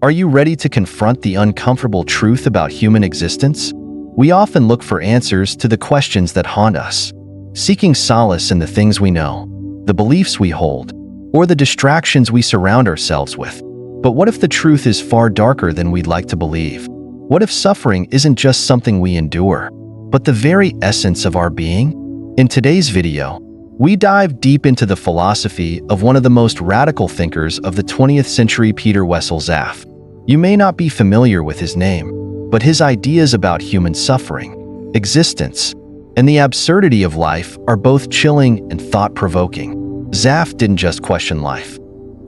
Are you ready to confront the uncomfortable truth about human existence? We often look for answers to the questions that haunt us, seeking solace in the things we know, the beliefs we hold, or the distractions we surround ourselves with. But what if the truth is far darker than we'd like to believe? What if suffering isn't just something we endure, but the very essence of our being? In today's video, we dive deep into the philosophy of one of the most radical thinkers of the 20th century, Peter Wessel Zapffe. You may not be familiar with his name, but his ideas about human suffering, existence, and the absurdity of life are both chilling and thought-provoking. Zapffe didn't just question life.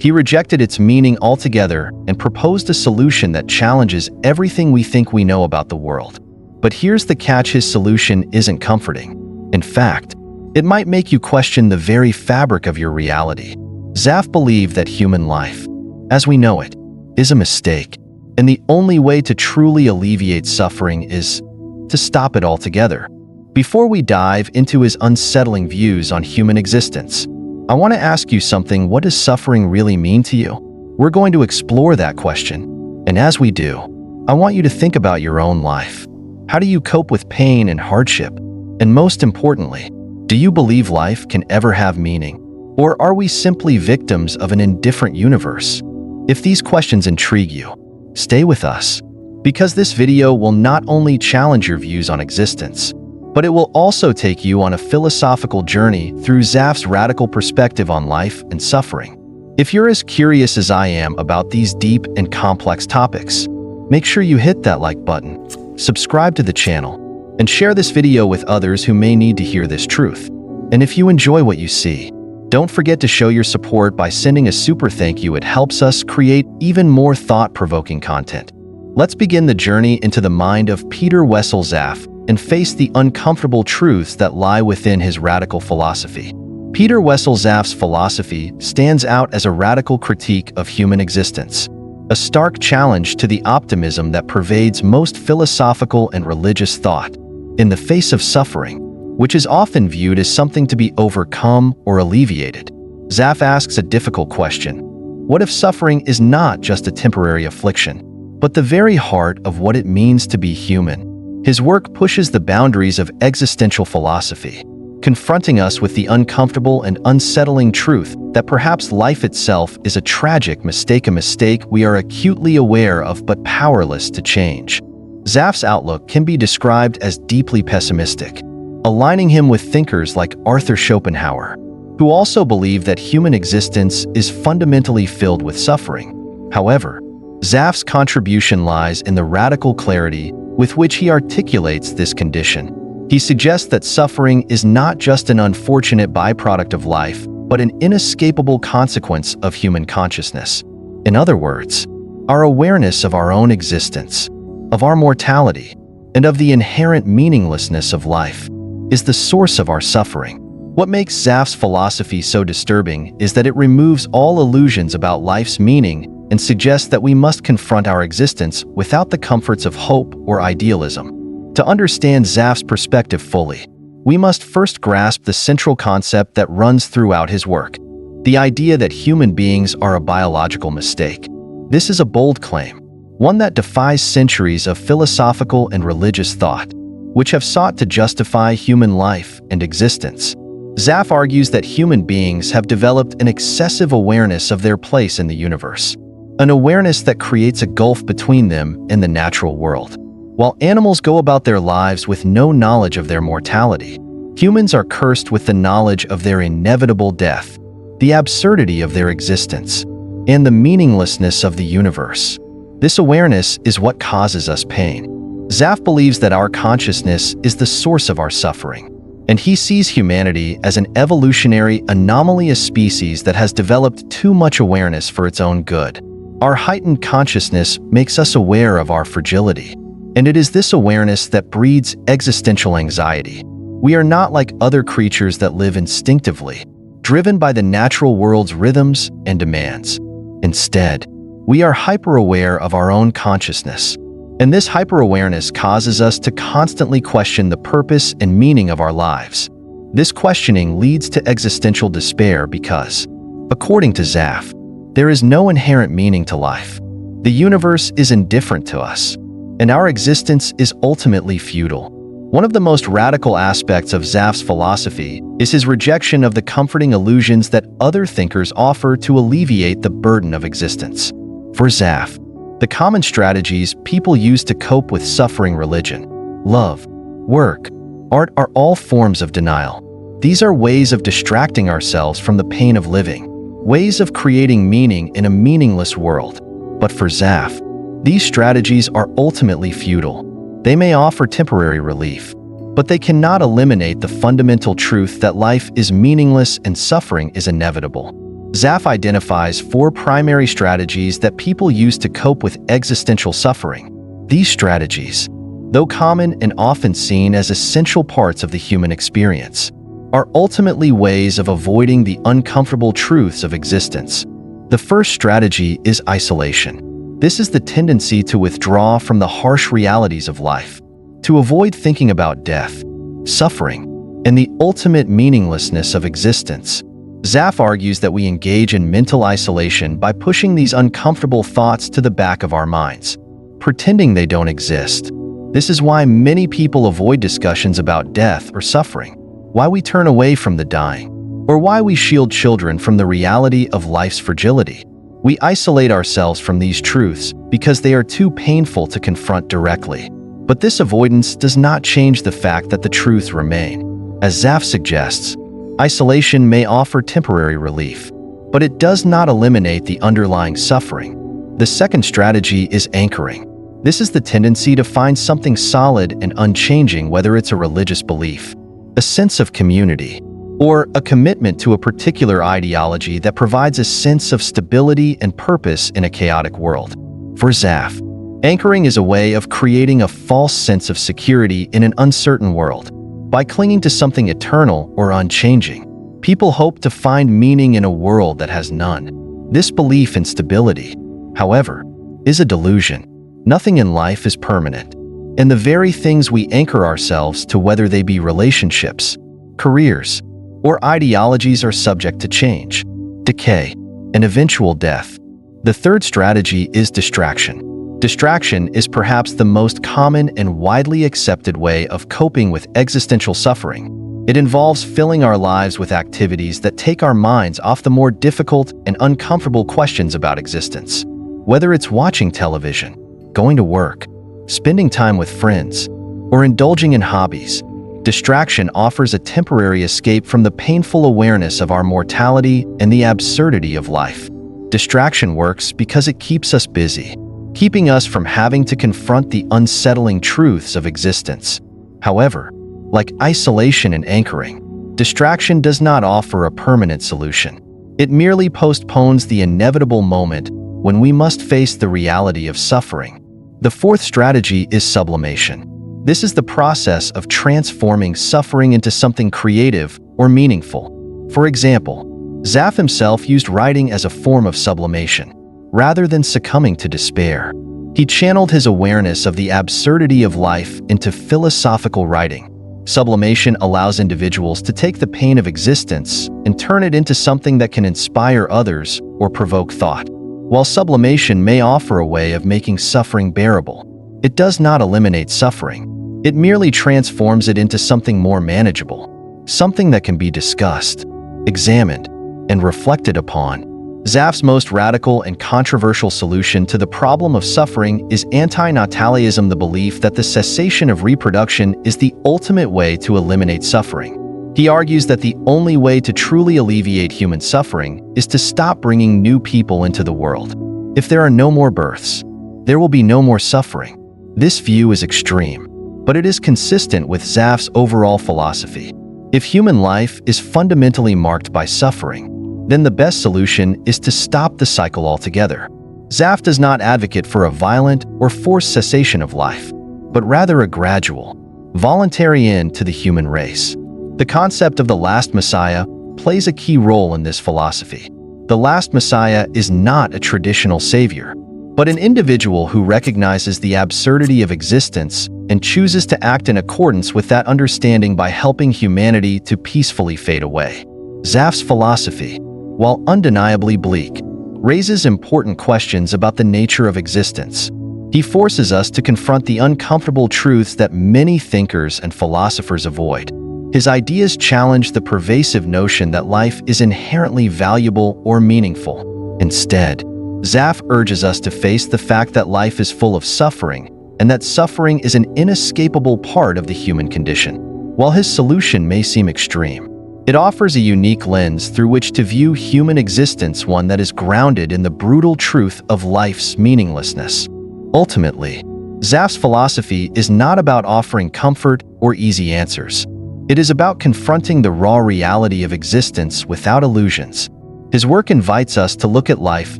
He rejected its meaning altogether and proposed a solution that challenges everything we think we know about the world. But here's the catch: his solution isn't comforting. In fact, it might make you question the very fabric of your reality. Zapffe believed that human life, as we know it, is a mistake, and the only way to truly alleviate suffering is to stop it altogether. Before we dive into his unsettling views on human existence, I want to ask you something. What does suffering really mean to you? We're going to explore that question, and as we do, I want you to think about your own life. How do you cope with pain and hardship? And most importantly, do you believe life can ever have meaning? Or are we simply victims of an indifferent universe? If these questions intrigue you, stay with us, because this video will not only challenge your views on existence, but it will also take you on a philosophical journey through Zapf's radical perspective on life and suffering. If you're as curious as I am about these deep and complex topics, make sure you hit that like button, subscribe to the channel, and share this video with others who may need to hear this truth. And if you enjoy what you see, don't forget to show your support by sending a super thank you. It helps us create even more thought-provoking content. Let's begin the journey into the mind of Peter Wessel Zapffe and face the uncomfortable truths that lie within his radical philosophy. Peter Wessel Zaffe's philosophy stands out as a radical critique of human existence, a stark challenge to the optimism that pervades most philosophical and religious thought. In the face of suffering, which is often viewed as something to be overcome or alleviated, Zapffe asks a difficult question. What if suffering is not just a temporary affliction, but the very heart of what it means to be human? His work pushes the boundaries of existential philosophy, confronting us with the uncomfortable and unsettling truth that perhaps life itself is a tragic mistake, a mistake we are acutely aware of but powerless to change. Zapf's outlook can be described as deeply pessimistic, aligning him with thinkers like Arthur Schopenhauer, who also believe that human existence is fundamentally filled with suffering. However, Zapf's contribution lies in the radical clarity with which he articulates this condition. He suggests that suffering is not just an unfortunate byproduct of life, but an inescapable consequence of human consciousness. In other words, our awareness of our own existence, of our mortality, and of the inherent meaninglessness of life is the source of our suffering. What makes Zapf's philosophy so disturbing is that it removes all illusions about life's meaning and suggests that we must confront our existence without the comforts of hope or idealism. To understand Zapf's perspective fully, we must first grasp the central concept that runs throughout his work: the idea that human beings are a biological mistake. This is a bold claim, one that defies centuries of philosophical and religious thought, which have sought to justify human life and existence. Zapffe argues that human beings have developed an excessive awareness of their place in the universe, an awareness that creates a gulf between them and the natural world. While animals go about their lives with no knowledge of their mortality, humans are cursed with the knowledge of their inevitable death, the absurdity of their existence, and the meaninglessness of the universe. This awareness is what causes us pain. Zapffe believes that our consciousness is the source of our suffering, and he sees humanity as an evolutionary anomaly, a species that has developed too much awareness for its own good. Our heightened consciousness makes us aware of our fragility, and it is this awareness that breeds existential anxiety. We are not like other creatures that live instinctively, driven by the natural world's rhythms and demands. Instead, we are hyper-aware of our own consciousness, and this hyper-awareness causes us to constantly question the purpose and meaning of our lives. This questioning leads to existential despair because, according to Zapf, there is no inherent meaning to life. The universe is indifferent to us, and our existence is ultimately futile. One of the most radical aspects of Zapf's philosophy is his rejection of the comforting illusions that other thinkers offer to alleviate the burden of existence. For Zapf, the common strategies people use to cope with suffering, religion, love, work, art, are all forms of denial. These are ways of distracting ourselves from the pain of living, ways of creating meaning in a meaningless world. But for Zapf, these strategies are ultimately futile. They may offer temporary relief, but they cannot eliminate the fundamental truth that life is meaningless and suffering is inevitable. Zapf identifies 4 primary strategies that people use to cope with existential suffering. These strategies, though common and often seen as essential parts of the human experience, are ultimately ways of avoiding the uncomfortable truths of existence. The first strategy is isolation. This is the tendency to withdraw from the harsh realities of life, to avoid thinking about death, suffering, and the ultimate meaninglessness of existence. Zapf argues that we engage in mental isolation by pushing these uncomfortable thoughts to the back of our minds, pretending they don't exist. This is why many people avoid discussions about death or suffering, why we turn away from the dying, or why we shield children from the reality of life's fragility. We isolate ourselves from these truths because they are too painful to confront directly. But this avoidance does not change the fact that the truths remain. As Zapf suggests, isolation may offer temporary relief, but it does not eliminate the underlying suffering. The second strategy is anchoring. This is the tendency to find something solid and unchanging, whether it's a religious belief, a sense of community, or a commitment to a particular ideology that provides a sense of stability and purpose in a chaotic world. For Zapf, anchoring is a way of creating a false sense of security in an uncertain world. By clinging to something eternal or unchanging, people hope to find meaning in a world that has none. This belief in stability, however, is a delusion. Nothing in life is permanent, and the very things we anchor ourselves to, whether they be relationships, careers, or ideologies, are subject to change, decay, and eventual death. The third strategy is distraction. Distraction is perhaps the most common and widely accepted way of coping with existential suffering. It involves filling our lives with activities that take our minds off the more difficult and uncomfortable questions about existence. Whether it's watching television, going to work, spending time with friends, or indulging in hobbies, distraction offers a temporary escape from the painful awareness of our mortality and the absurdity of life. Distraction works because it keeps us busy, keeping us from having to confront the unsettling truths of existence. However, like isolation and anchoring, distraction does not offer a permanent solution. It merely postpones the inevitable moment when we must face the reality of suffering. The fourth strategy is sublimation. This is the process of transforming suffering into something creative or meaningful. For example, Zapf himself used writing as a form of sublimation. Rather than succumbing to despair, he channeled his awareness of the absurdity of life into philosophical writing. Sublimation allows individuals to take the pain of existence and turn it into something that can inspire others or provoke thought. While sublimation may offer a way of making suffering bearable, it does not eliminate suffering. It merely transforms it into something more manageable, something that can be discussed, examined, and reflected upon. Zapf's most radical and controversial solution to the problem of suffering is anti-natalism, the belief that the cessation of reproduction is the ultimate way to eliminate suffering. He argues that the only way to truly alleviate human suffering is to stop bringing new people into the world. If there are no more births, there will be no more suffering. This view is extreme, but it is consistent with Zapf's overall philosophy. If human life is fundamentally marked by suffering, then the best solution is to stop the cycle altogether. Zapf does not advocate for a violent or forced cessation of life, but rather a gradual, voluntary end to the human race. The concept of the last Messiah plays a key role in this philosophy. The last Messiah is not a traditional savior, but an individual who recognizes the absurdity of existence and chooses to act in accordance with that understanding by helping humanity to peacefully fade away. Zapf's philosophy, while undeniably bleak, raises important questions about the nature of existence. He forces us to confront the uncomfortable truths that many thinkers and philosophers avoid. His ideas challenge the pervasive notion that life is inherently valuable or meaningful. Instead, Zapf urges us to face the fact that life is full of suffering and that suffering is an inescapable part of the human condition. While his solution may seem extreme, it offers a unique lens through which to view human existence, one that is grounded in the brutal truth of life's meaninglessness. Ultimately, Zapf's philosophy is not about offering comfort or easy answers. It is about confronting the raw reality of existence without illusions. His work invites us to look at life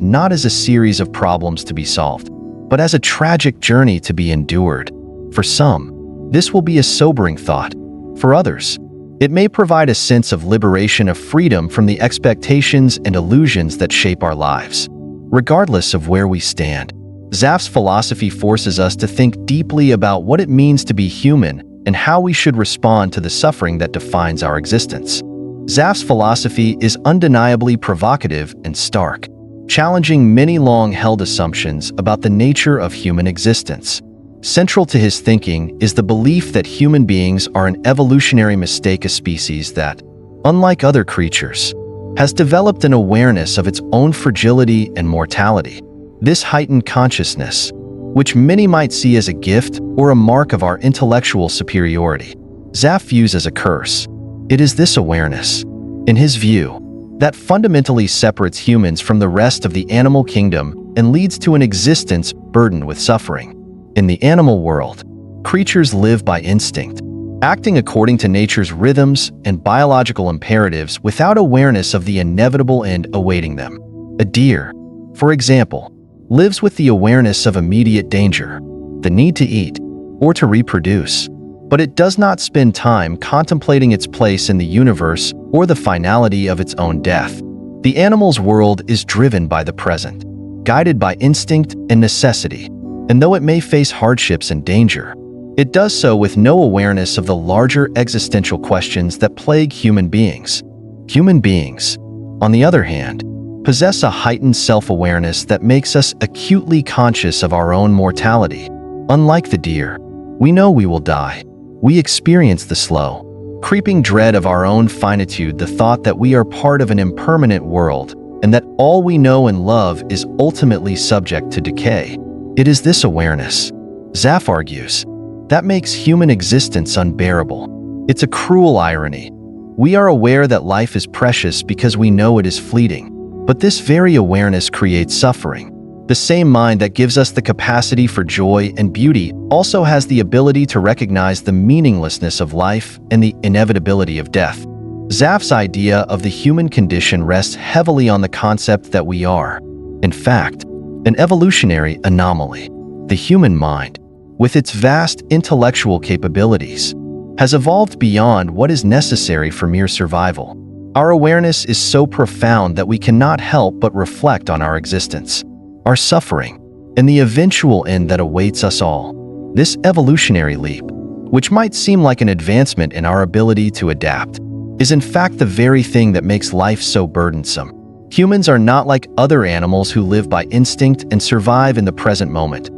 not as a series of problems to be solved, but as a tragic journey to be endured. For some, this will be a sobering thought. For others, it may provide a sense of liberation, of freedom from the expectations and illusions that shape our lives. Regardless of where we stand, Zapf's philosophy forces us to think deeply about what it means to be human and how we should respond to the suffering that defines our existence. Zapf's philosophy is undeniably provocative and stark, challenging many long-held assumptions about the nature of human existence. Central to his thinking is the belief that human beings are an evolutionary mistake, a species that, unlike other creatures, has developed an awareness of its own fragility and mortality. This heightened consciousness, which many might see as a gift or a mark of our intellectual superiority, Zapf views as a curse. It is this awareness, in his view, that fundamentally separates humans from the rest of the animal kingdom and leads to an existence burdened with suffering. In the animal world, creatures live by instinct, acting according to nature's rhythms and biological imperatives without awareness of the inevitable end awaiting them. A deer, for example, lives with the awareness of immediate danger, the need to eat, or to reproduce, but it does not spend time contemplating its place in the universe or the finality of its own death. The animal's world is driven by the present, guided by instinct and necessity, and though it may face hardships and danger, it does so with no awareness of the larger existential questions that plague human beings. Human beings, on the other hand, possess a heightened self-awareness that makes us acutely conscious of our own mortality. Unlike the deer, we know we will die. We experience the slow, creeping dread of our own finitude, the thought that we are part of an impermanent world, and that all we know and love is ultimately subject to decay. It is this awareness, Zapf argues, that makes human existence unbearable. It's a cruel irony. We are aware that life is precious because we know it is fleeting, but this very awareness creates suffering. The same mind that gives us the capacity for joy and beauty also has the ability to recognize the meaninglessness of life and the inevitability of death. Zapf's idea of the human condition rests heavily on the concept that we are, in fact, an evolutionary anomaly. The human mind, with its vast intellectual capabilities, has evolved beyond what is necessary for mere survival. Our awareness is so profound that we cannot help but reflect on our existence, our suffering, and the eventual end that awaits us all. This evolutionary leap, which might seem like an advancement in our ability to adapt, is in fact the very thing that makes life so burdensome. Humans are not like other animals who live by instinct and survive in the present moment.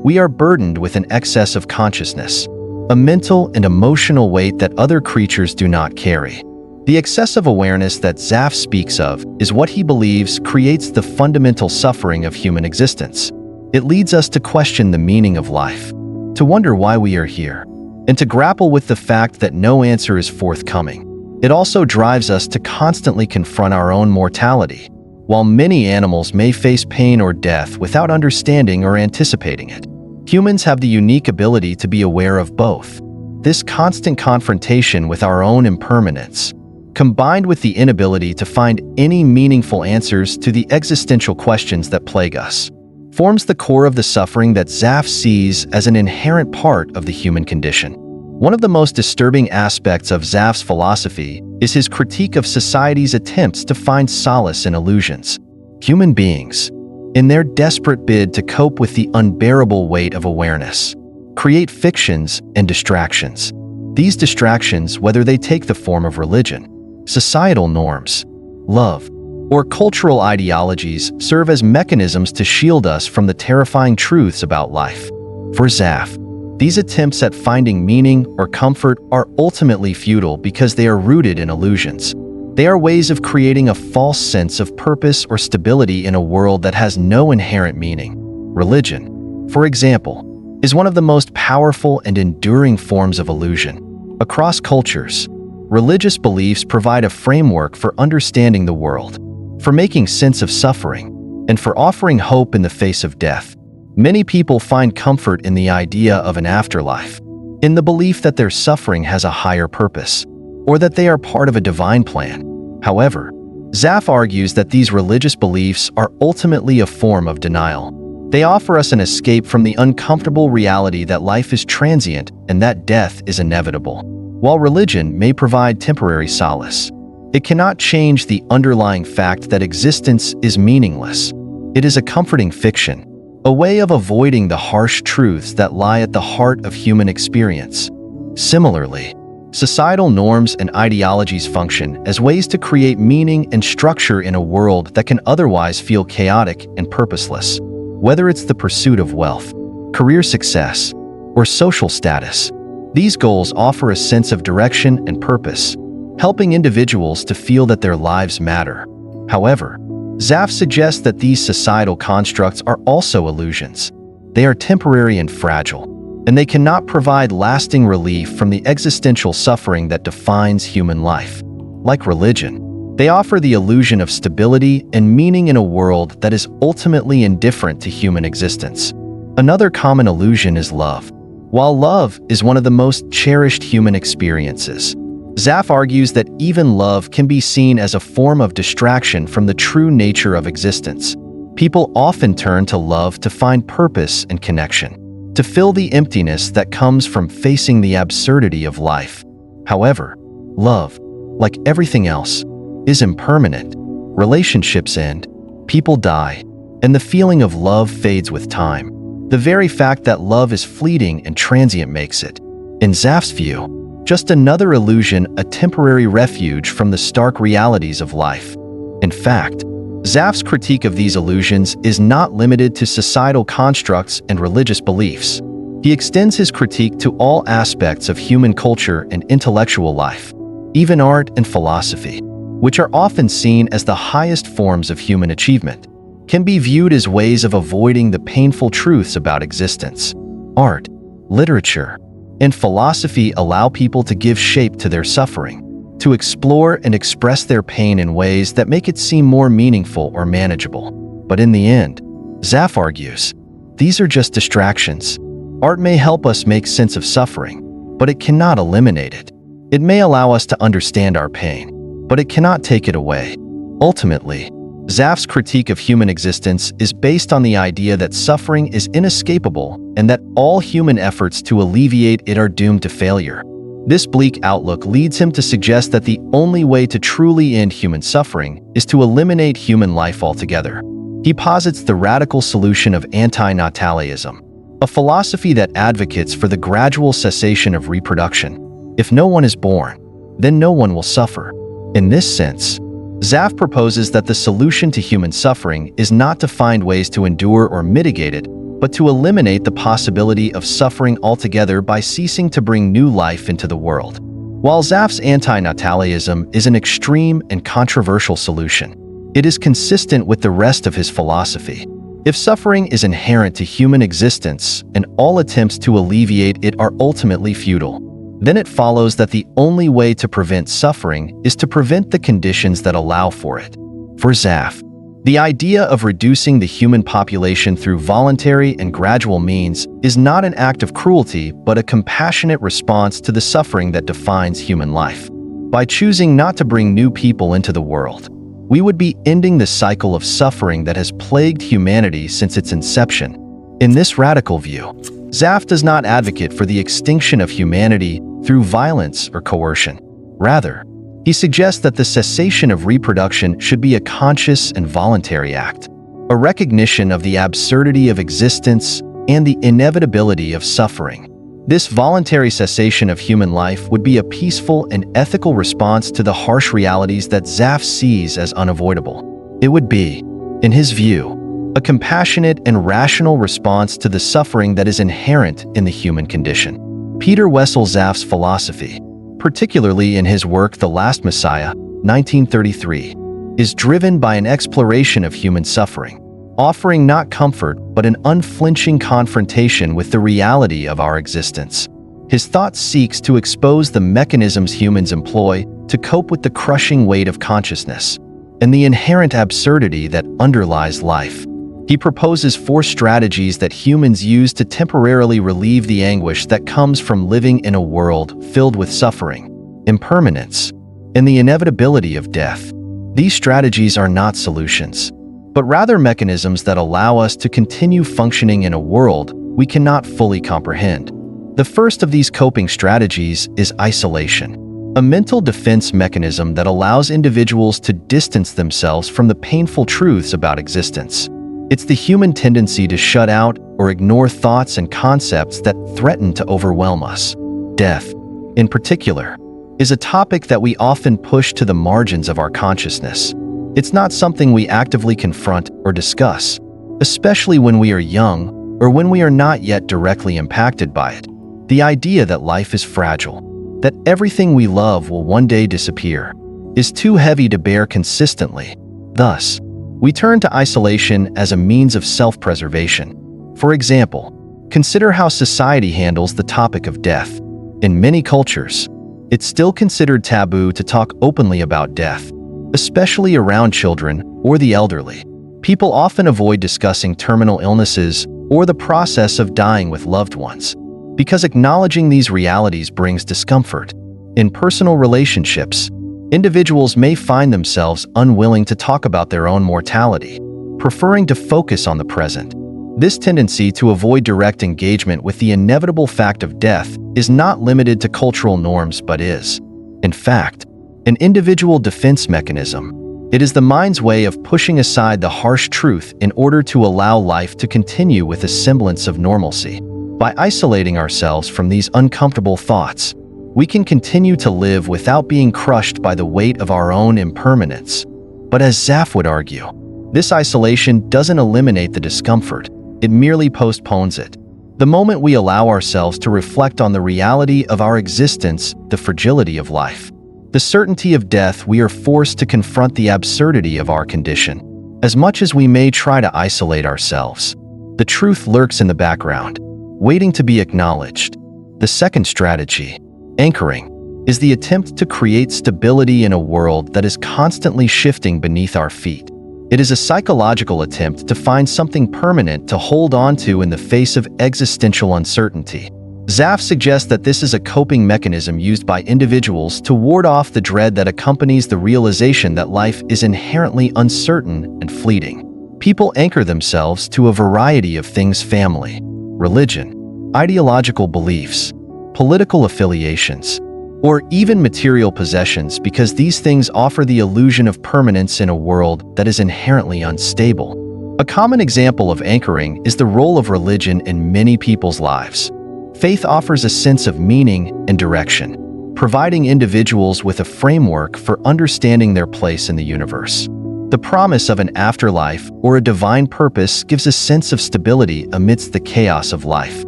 We are burdened with an excess of consciousness, a mental and emotional weight that other creatures do not carry. The excessive awareness that Zapf speaks of is what he believes creates the fundamental suffering of human existence. It leads us to question the meaning of life, to wonder why we are here, and to grapple with the fact that no answer is forthcoming. It also drives us to constantly confront our own mortality. While many animals may face pain or death without understanding or anticipating it, humans have the unique ability to be aware of both. This constant confrontation with our own impermanence, combined with the inability to find any meaningful answers to the existential questions that plague us, forms the core of the suffering that Zapf sees as an inherent part of the human condition. One of the most disturbing aspects of Zapf's philosophy is his critique of society's attempts to find solace in illusions. Human beings, in their desperate bid to cope with the unbearable weight of awareness, create fictions and distractions. These distractions, whether they take the form of religion, societal norms, love, or cultural ideologies serve as mechanisms to shield us from the terrifying truths about life. For Zapf, these attempts at finding meaning or comfort are ultimately futile because they are rooted in illusions. They are ways of creating a false sense of purpose or stability in a world that has no inherent meaning. Religion, for example, is one of the most powerful and enduring forms of illusion. Across cultures, religious beliefs provide a framework for understanding the world, for making sense of suffering, and for offering hope in the face of death. Many people find comfort in the idea of an afterlife, in the belief that their suffering has a higher purpose, or that they are part of a divine plan. However, Zapf argues that these religious beliefs are ultimately a form of denial. They offer us an escape from the uncomfortable reality that life is transient and that death is inevitable. While religion may provide temporary solace, it cannot change the underlying fact that existence is meaningless. It is a comforting fiction, a way of avoiding the harsh truths that lie at the heart of human experience. Similarly, societal norms and ideologies function as ways to create meaning and structure in a world that can otherwise feel chaotic and purposeless. Whether it's the pursuit of wealth, career success, or social status, these goals offer a sense of direction and purpose, helping individuals to feel that their lives matter. However, Zapf suggests that these societal constructs are also illusions. They are temporary and fragile, and they cannot provide lasting relief from the existential suffering that defines human life. Like religion, they offer the illusion of stability and meaning in a world that is ultimately indifferent to human existence. Another common illusion is love. While love is one of the most cherished human experiences, Zapf argues that even love can be seen as a form of distraction from the true nature of existence. People often turn to love to find purpose and connection, to fill the emptiness that comes from facing the absurdity of life. However, love, like everything else, is impermanent. Relationships end, people die, and the feeling of love fades with time. The very fact that love is fleeting and transient makes it, in Zapf's view, just another illusion, a temporary refuge from the stark realities of life. In fact, Zapf's critique of these illusions is not limited to societal constructs and religious beliefs. He extends his critique to all aspects of human culture and intellectual life, even art and philosophy, which are often seen as the highest forms of human achievement, can be viewed as ways of avoiding the painful truths about existence. Art, literature, and philosophy allow people to give shape to their suffering, to explore and express their pain in ways that make it seem more meaningful or manageable. But in the end, Zapf argues, these are just distractions. Art may help us make sense of suffering, but it cannot eliminate it. It may allow us to understand our pain, but it cannot take it away. Ultimately, Zapf's critique of human existence is based on the idea that suffering is inescapable and that all human efforts to alleviate it are doomed to failure. This bleak outlook leads him to suggest that the only way to truly end human suffering is to eliminate human life altogether. He posits the radical solution of anti-natalism, a philosophy that advocates for the gradual cessation of reproduction. If no one is born, then no one will suffer. In this sense, Zapf proposes that the solution to human suffering is not to find ways to endure or mitigate it, but to eliminate the possibility of suffering altogether by ceasing to bring new life into the world. While Zapf's anti-natalism is an extreme and controversial solution, it is consistent with the rest of his philosophy. If suffering is inherent to human existence and all attempts to alleviate it are ultimately futile, then it follows that the only way to prevent suffering is to prevent the conditions that allow for it. For Zapf, the idea of reducing the human population through voluntary and gradual means is not an act of cruelty but a compassionate response to the suffering that defines human life. By choosing not to bring new people into the world, we would be ending the cycle of suffering that has plagued humanity since its inception. In this radical view, Zapf does not advocate for the extinction of humanity through violence or coercion. Rather, he suggests that the cessation of reproduction should be a conscious and voluntary act, a recognition of the absurdity of existence and the inevitability of suffering. This voluntary cessation of human life would be a peaceful and ethical response to the harsh realities that Zapf sees as unavoidable. It would be, in his view, a compassionate and rational response to the suffering that is inherent in the human condition. Peter Wessel Zaffe's philosophy, particularly in his work The Last Messiah, 1933, is driven by an exploration of human suffering, offering not comfort but an unflinching confrontation with the reality of our existence. His thought seeks to expose the mechanisms humans employ to cope with the crushing weight of consciousness and the inherent absurdity that underlies life. He proposes 4 strategies that humans use to temporarily relieve the anguish that comes from living in a world filled with suffering, impermanence, and the inevitability of death. These strategies are not solutions, but rather mechanisms that allow us to continue functioning in a world we cannot fully comprehend. The first of these coping strategies is isolation, a mental defense mechanism that allows individuals to distance themselves from the painful truths about existence. It's the human tendency to shut out or ignore thoughts and concepts that threaten to overwhelm us. Death, in particular, is a topic that we often push to the margins of our consciousness. It's not something we actively confront or discuss, especially when we are young or when we are not yet directly impacted by it. The idea that life is fragile, that everything we love will one day disappear, is too heavy to bear consistently. Thus, we turn to isolation as a means of self-preservation. For example, consider how society handles the topic of death. In many cultures, it's still considered taboo to talk openly about death, especially around children or the elderly. People often avoid discussing terminal illnesses or the process of dying with loved ones, because acknowledging these realities brings discomfort. In personal relationships, individuals may find themselves unwilling to talk about their own mortality, preferring to focus on the present. This tendency to avoid direct engagement with the inevitable fact of death is not limited to cultural norms but is, in fact, an individual defense mechanism. It is the mind's way of pushing aside the harsh truth in order to allow life to continue with a semblance of normalcy. By isolating ourselves from these uncomfortable thoughts, we can continue to live without being crushed by the weight of our own impermanence. But as Zapf would argue, this isolation doesn't eliminate the discomfort, it merely postpones it. The moment we allow ourselves to reflect on the reality of our existence, the fragility of life, the certainty of death, we are forced to confront the absurdity of our condition. As much as we may try to isolate ourselves, the truth lurks in the background, waiting to be acknowledged. The second strategy, anchoring, is the attempt to create stability in a world that is constantly shifting beneath our feet. It is a psychological attempt to find something permanent to hold on to in the face of existential uncertainty. Zapf suggests that this is a coping mechanism used by individuals to ward off the dread that accompanies the realization that life is inherently uncertain and fleeting. People anchor themselves to a variety of things: family, religion, ideological beliefs, political affiliations, or even material possessions, because these things offer the illusion of permanence in a world that is inherently unstable. A common example of anchoring is the role of religion in many people's lives. Faith offers a sense of meaning and direction, providing individuals with a framework for understanding their place in the universe. The promise of an afterlife or a divine purpose gives a sense of stability amidst the chaos of life.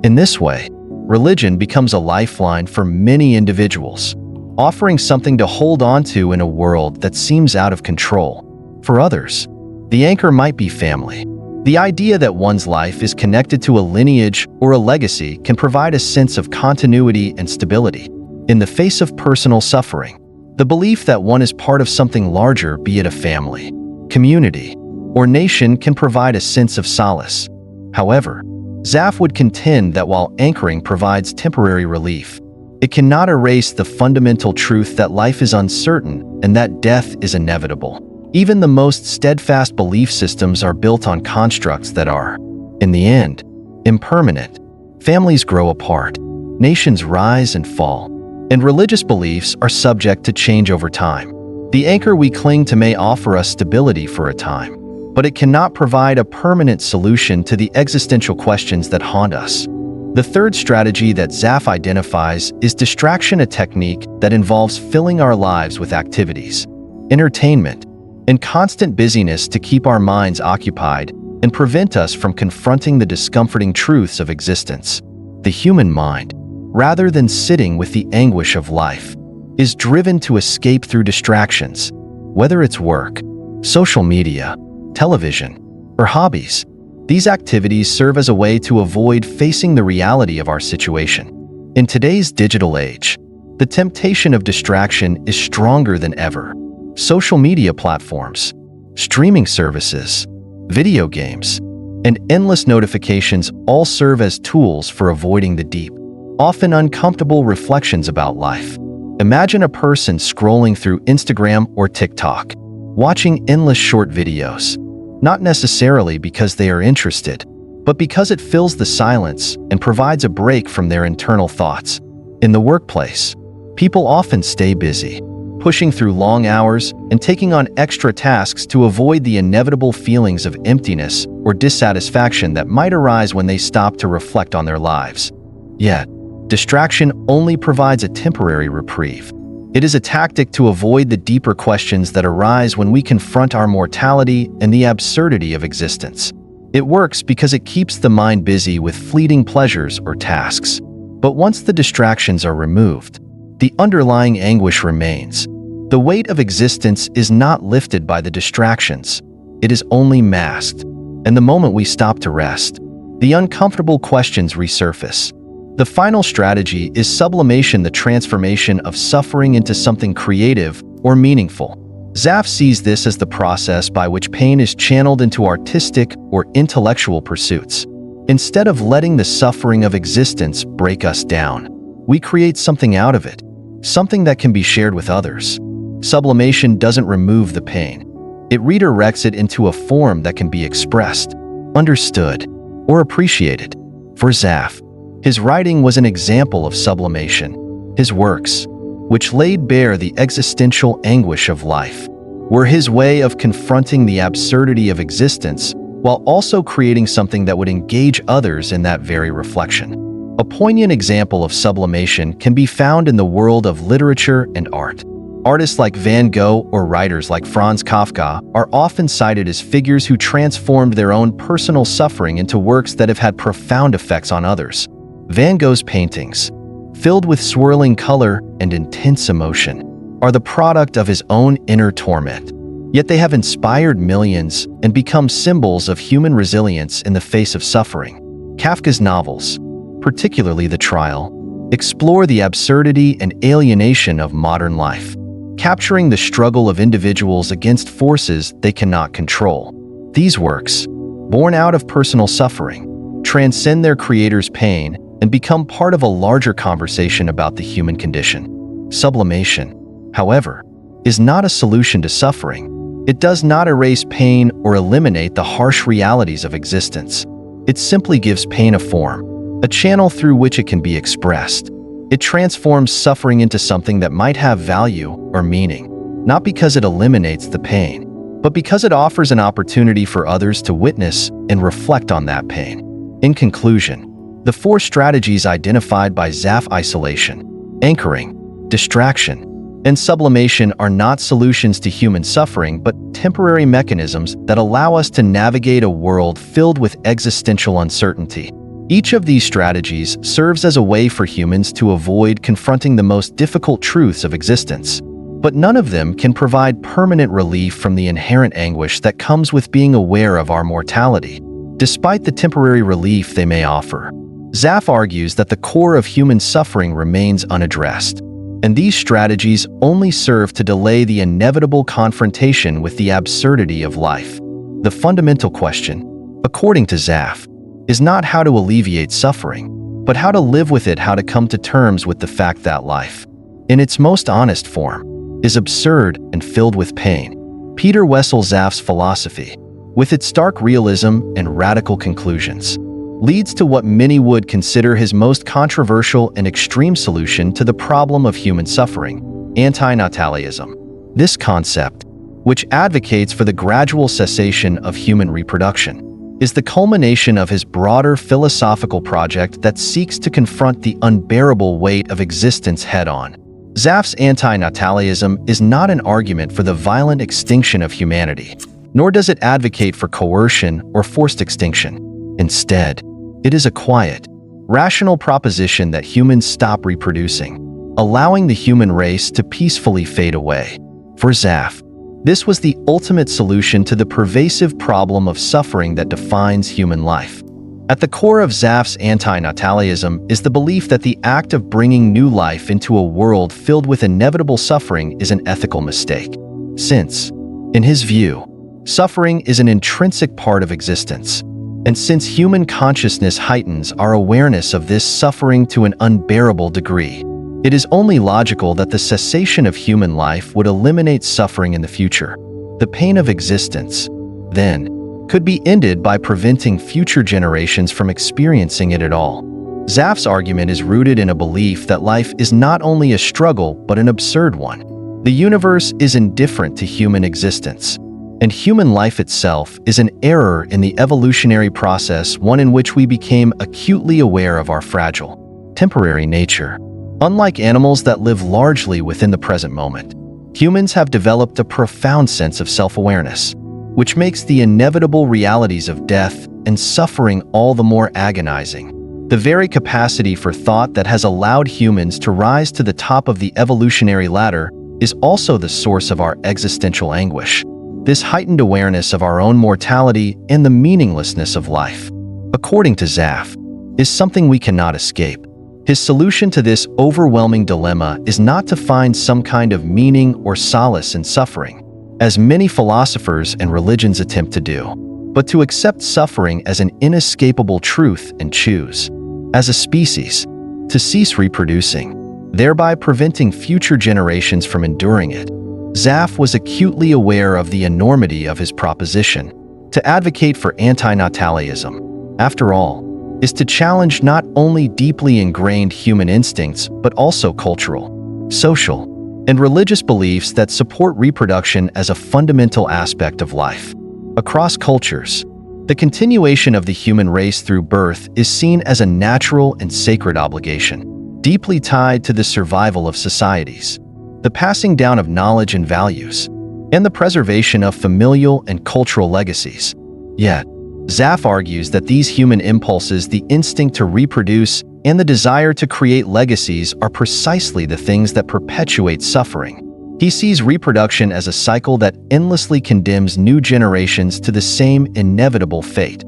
In this way, religion becomes a lifeline for many individuals, offering something to hold on to in a world that seems out of control. For others, the anchor might be family. The idea that one's life is connected to a lineage or a legacy can provide a sense of continuity and stability. In the face of personal suffering, the belief that one is part of something larger, be it a family, community, or nation, can provide a sense of solace. However, Zapf would contend that while anchoring provides temporary relief, it cannot erase the fundamental truth that life is uncertain and that death is inevitable. Even the most steadfast belief systems are built on constructs that are, in the end, impermanent. Families grow apart, nations rise and fall, and religious beliefs are subject to change over time. The anchor we cling to may offer us stability for a time, but it cannot provide a permanent solution to the existential questions that haunt us. The third strategy that Zapf identifies is distraction, a technique that involves filling our lives with activities, entertainment, and constant busyness to keep our minds occupied and prevent us from confronting the discomforting truths of existence. The human mind, rather than sitting with the anguish of life, is driven to escape through distractions, whether it's work, social media, television, or hobbies. These activities serve as a way to avoid facing the reality of our situation. In today's digital age, the temptation of distraction is stronger than ever. Social media platforms, streaming services, video games, and endless notifications all serve as tools for avoiding the deep, often uncomfortable reflections about life. Imagine a person scrolling through Instagram or TikTok, watching endless short videos, not necessarily because they are interested, but because it fills the silence and provides a break from their internal thoughts. In the workplace, people often stay busy, pushing through long hours and taking on extra tasks to avoid the inevitable feelings of emptiness or dissatisfaction that might arise when they stop to reflect on their lives. Yet, distraction only provides a temporary reprieve. It is a tactic to avoid the deeper questions that arise when we confront our mortality and the absurdity of existence. It works because it keeps the mind busy with fleeting pleasures or tasks. But once the distractions are removed, the underlying anguish remains. The weight of existence is not lifted by the distractions. It is only masked. And the moment we stop to rest, the uncomfortable questions resurface. The final strategy is sublimation, the transformation of suffering into something creative or meaningful. Zapf sees this as the process by which pain is channeled into artistic or intellectual pursuits. Instead of letting the suffering of existence break us down, we create something out of it, something that can be shared with others. Sublimation doesn't remove the pain. It redirects it into a form that can be expressed, understood, or appreciated. For Zapf, his writing was an example of sublimation. His works, which laid bare the existential anguish of life, were his way of confronting the absurdity of existence while also creating something that would engage others in that very reflection. A poignant example of sublimation can be found in the world of literature and art. Artists like Van Gogh or writers like Franz Kafka are often cited as figures who transformed their own personal suffering into works that have had profound effects on others. Van Gogh's paintings, filled with swirling color and intense emotion, are the product of his own inner torment. Yet they have inspired millions and become symbols of human resilience in the face of suffering. Kafka's novels, particularly The Trial, explore the absurdity and alienation of modern life, capturing the struggle of individuals against forces they cannot control. These works, born out of personal suffering, transcend their creator's pain and become part of a larger conversation about the human condition. Sublimation, however, is not a solution to suffering. It does not erase pain or eliminate the harsh realities of existence. It simply gives pain a form, a channel through which it can be expressed. It transforms suffering into something that might have value or meaning, not because it eliminates the pain, but because it offers an opportunity for others to witness and reflect on that pain. In conclusion, the four strategies identified by Zapf, isolation, anchoring, distraction, and sublimation, are not solutions to human suffering but temporary mechanisms that allow us to navigate a world filled with existential uncertainty. Each of these strategies serves as a way for humans to avoid confronting the most difficult truths of existence. But none of them can provide permanent relief from the inherent anguish that comes with being aware of our mortality. Despite the temporary relief they may offer, Zapf argues that the core of human suffering remains unaddressed, and these strategies only serve to delay the inevitable confrontation with the absurdity of life. The fundamental question, according to Zapf, is not how to alleviate suffering, but how to live with it, how to come to terms with the fact that life, in its most honest form, is absurd and filled with pain. Peter Wessel Zapf's philosophy, with its stark realism and radical conclusions, leads to what many would consider his most controversial and extreme solution to the problem of human suffering: anti-natalism. This concept, which advocates for the gradual cessation of human reproduction, is the culmination of his broader philosophical project that seeks to confront the unbearable weight of existence head-on. Zapf's anti-natalism is not an argument for the violent extinction of humanity, nor does it advocate for coercion or forced extinction. Instead, it is a quiet, rational proposition that humans stop reproducing, allowing the human race to peacefully fade away. For Zapf, this was the ultimate solution to the pervasive problem of suffering that defines human life. At the core of Zapf's anti-natalism is the belief that the act of bringing new life into a world filled with inevitable suffering is an ethical mistake. Since, in his view, suffering is an intrinsic part of existence, and since human consciousness heightens our awareness of this suffering to an unbearable degree, it is only logical that the cessation of human life would eliminate suffering in the future. The pain of existence, then, could be ended by preventing future generations from experiencing it at all. Zapf's argument is rooted in a belief that life is not only a struggle but an absurd one. The universe is indifferent to human existence, and human life itself is an error in the evolutionary process, one in which we became acutely aware of our fragile, temporary nature. Unlike animals that live largely within the present moment, humans have developed a profound sense of self-awareness, which makes the inevitable realities of death and suffering all the more agonizing. The very capacity for thought that has allowed humans to rise to the top of the evolutionary ladder is also the source of our existential anguish. This heightened awareness of our own mortality and the meaninglessness of life, according to Zapf, is something we cannot escape. His solution to this overwhelming dilemma is not to find some kind of meaning or solace in suffering, as many philosophers and religions attempt to do, but to accept suffering as an inescapable truth and choose, as a species, to cease reproducing, thereby preventing future generations from enduring it. Zapf was acutely aware of the enormity of his proposition. To advocate for anti-natalism, after all, is to challenge not only deeply ingrained human instincts but also cultural, social, and religious beliefs that support reproduction as a fundamental aspect of life. Across cultures, the continuation of the human race through birth is seen as a natural and sacred obligation, deeply tied to the survival of societies, the passing down of knowledge and values, and the preservation of familial and cultural legacies. Yet, Zapf argues that these human impulses, the instinct to reproduce and the desire to create legacies, are precisely the things that perpetuate suffering. He sees reproduction as a cycle that endlessly condemns new generations to the same inevitable fate,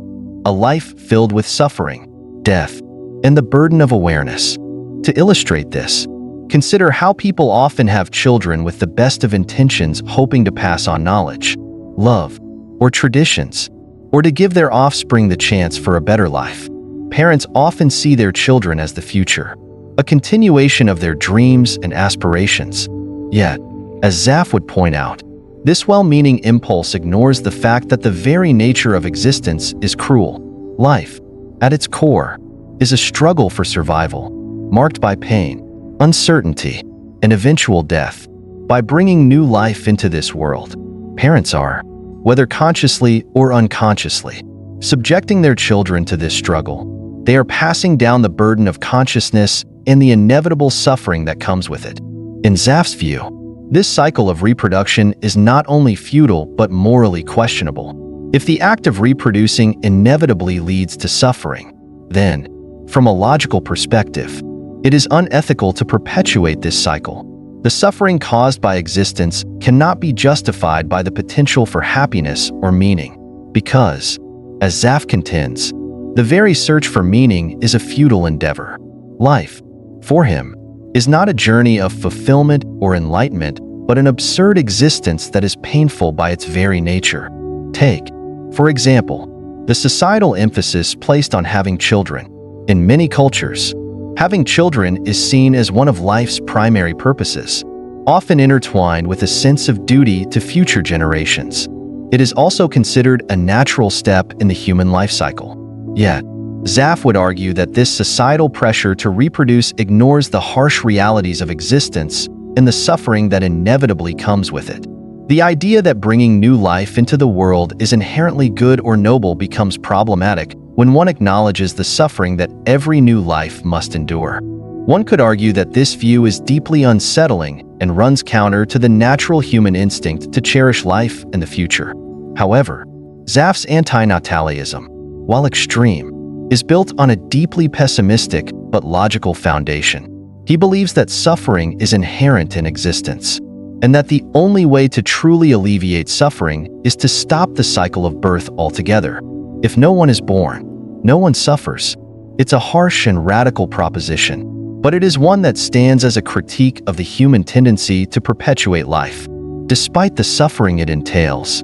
a life filled with suffering, death, and the burden of awareness. To illustrate this, consider how people often have children with the best of intentions, hoping to pass on knowledge, love, or traditions, or to give their offspring the chance for a better life. Parents often see their children as the future, a continuation of their dreams and aspirations. Yet, as Zapf would point out, this well-meaning impulse ignores the fact that the very nature of existence is cruel. Life, at its core, is a struggle for survival, marked by pain, uncertainty, and eventual death. By bringing new life into this world, parents are, whether consciously or unconsciously, subjecting their children to this struggle. They are passing down the burden of consciousness and the inevitable suffering that comes with it. In Zapf's view, this cycle of reproduction is not only futile but morally questionable. If the act of reproducing inevitably leads to suffering, then, from a logical perspective, it is unethical to perpetuate this cycle. The suffering caused by existence cannot be justified by the potential for happiness or meaning, because, as Zapf contends, the very search for meaning is a futile endeavor. Life, for him, is not a journey of fulfillment or enlightenment, but an absurd existence that is painful by its very nature. Take, for example, the societal emphasis placed on having children. In many cultures, having children is seen as one of life's primary purposes, often intertwined with a sense of duty to future generations. It is also considered a natural step in the human life cycle. Yet, Zapf would argue that this societal pressure to reproduce ignores the harsh realities of existence and the suffering that inevitably comes with it. The idea that bringing new life into the world is inherently good or noble becomes problematic when one acknowledges the suffering that every new life must endure. One could argue that this view is deeply unsettling and runs counter to the natural human instinct to cherish life and the future. However, Zapf's anti-natalism, while extreme, is built on a deeply pessimistic but logical foundation. He believes that suffering is inherent in existence, and that the only way to truly alleviate suffering is to stop the cycle of birth altogether. If no one is born, no one suffers. It's a harsh and radical proposition, but it is one that stands as a critique of the human tendency to perpetuate life, despite the suffering it entails.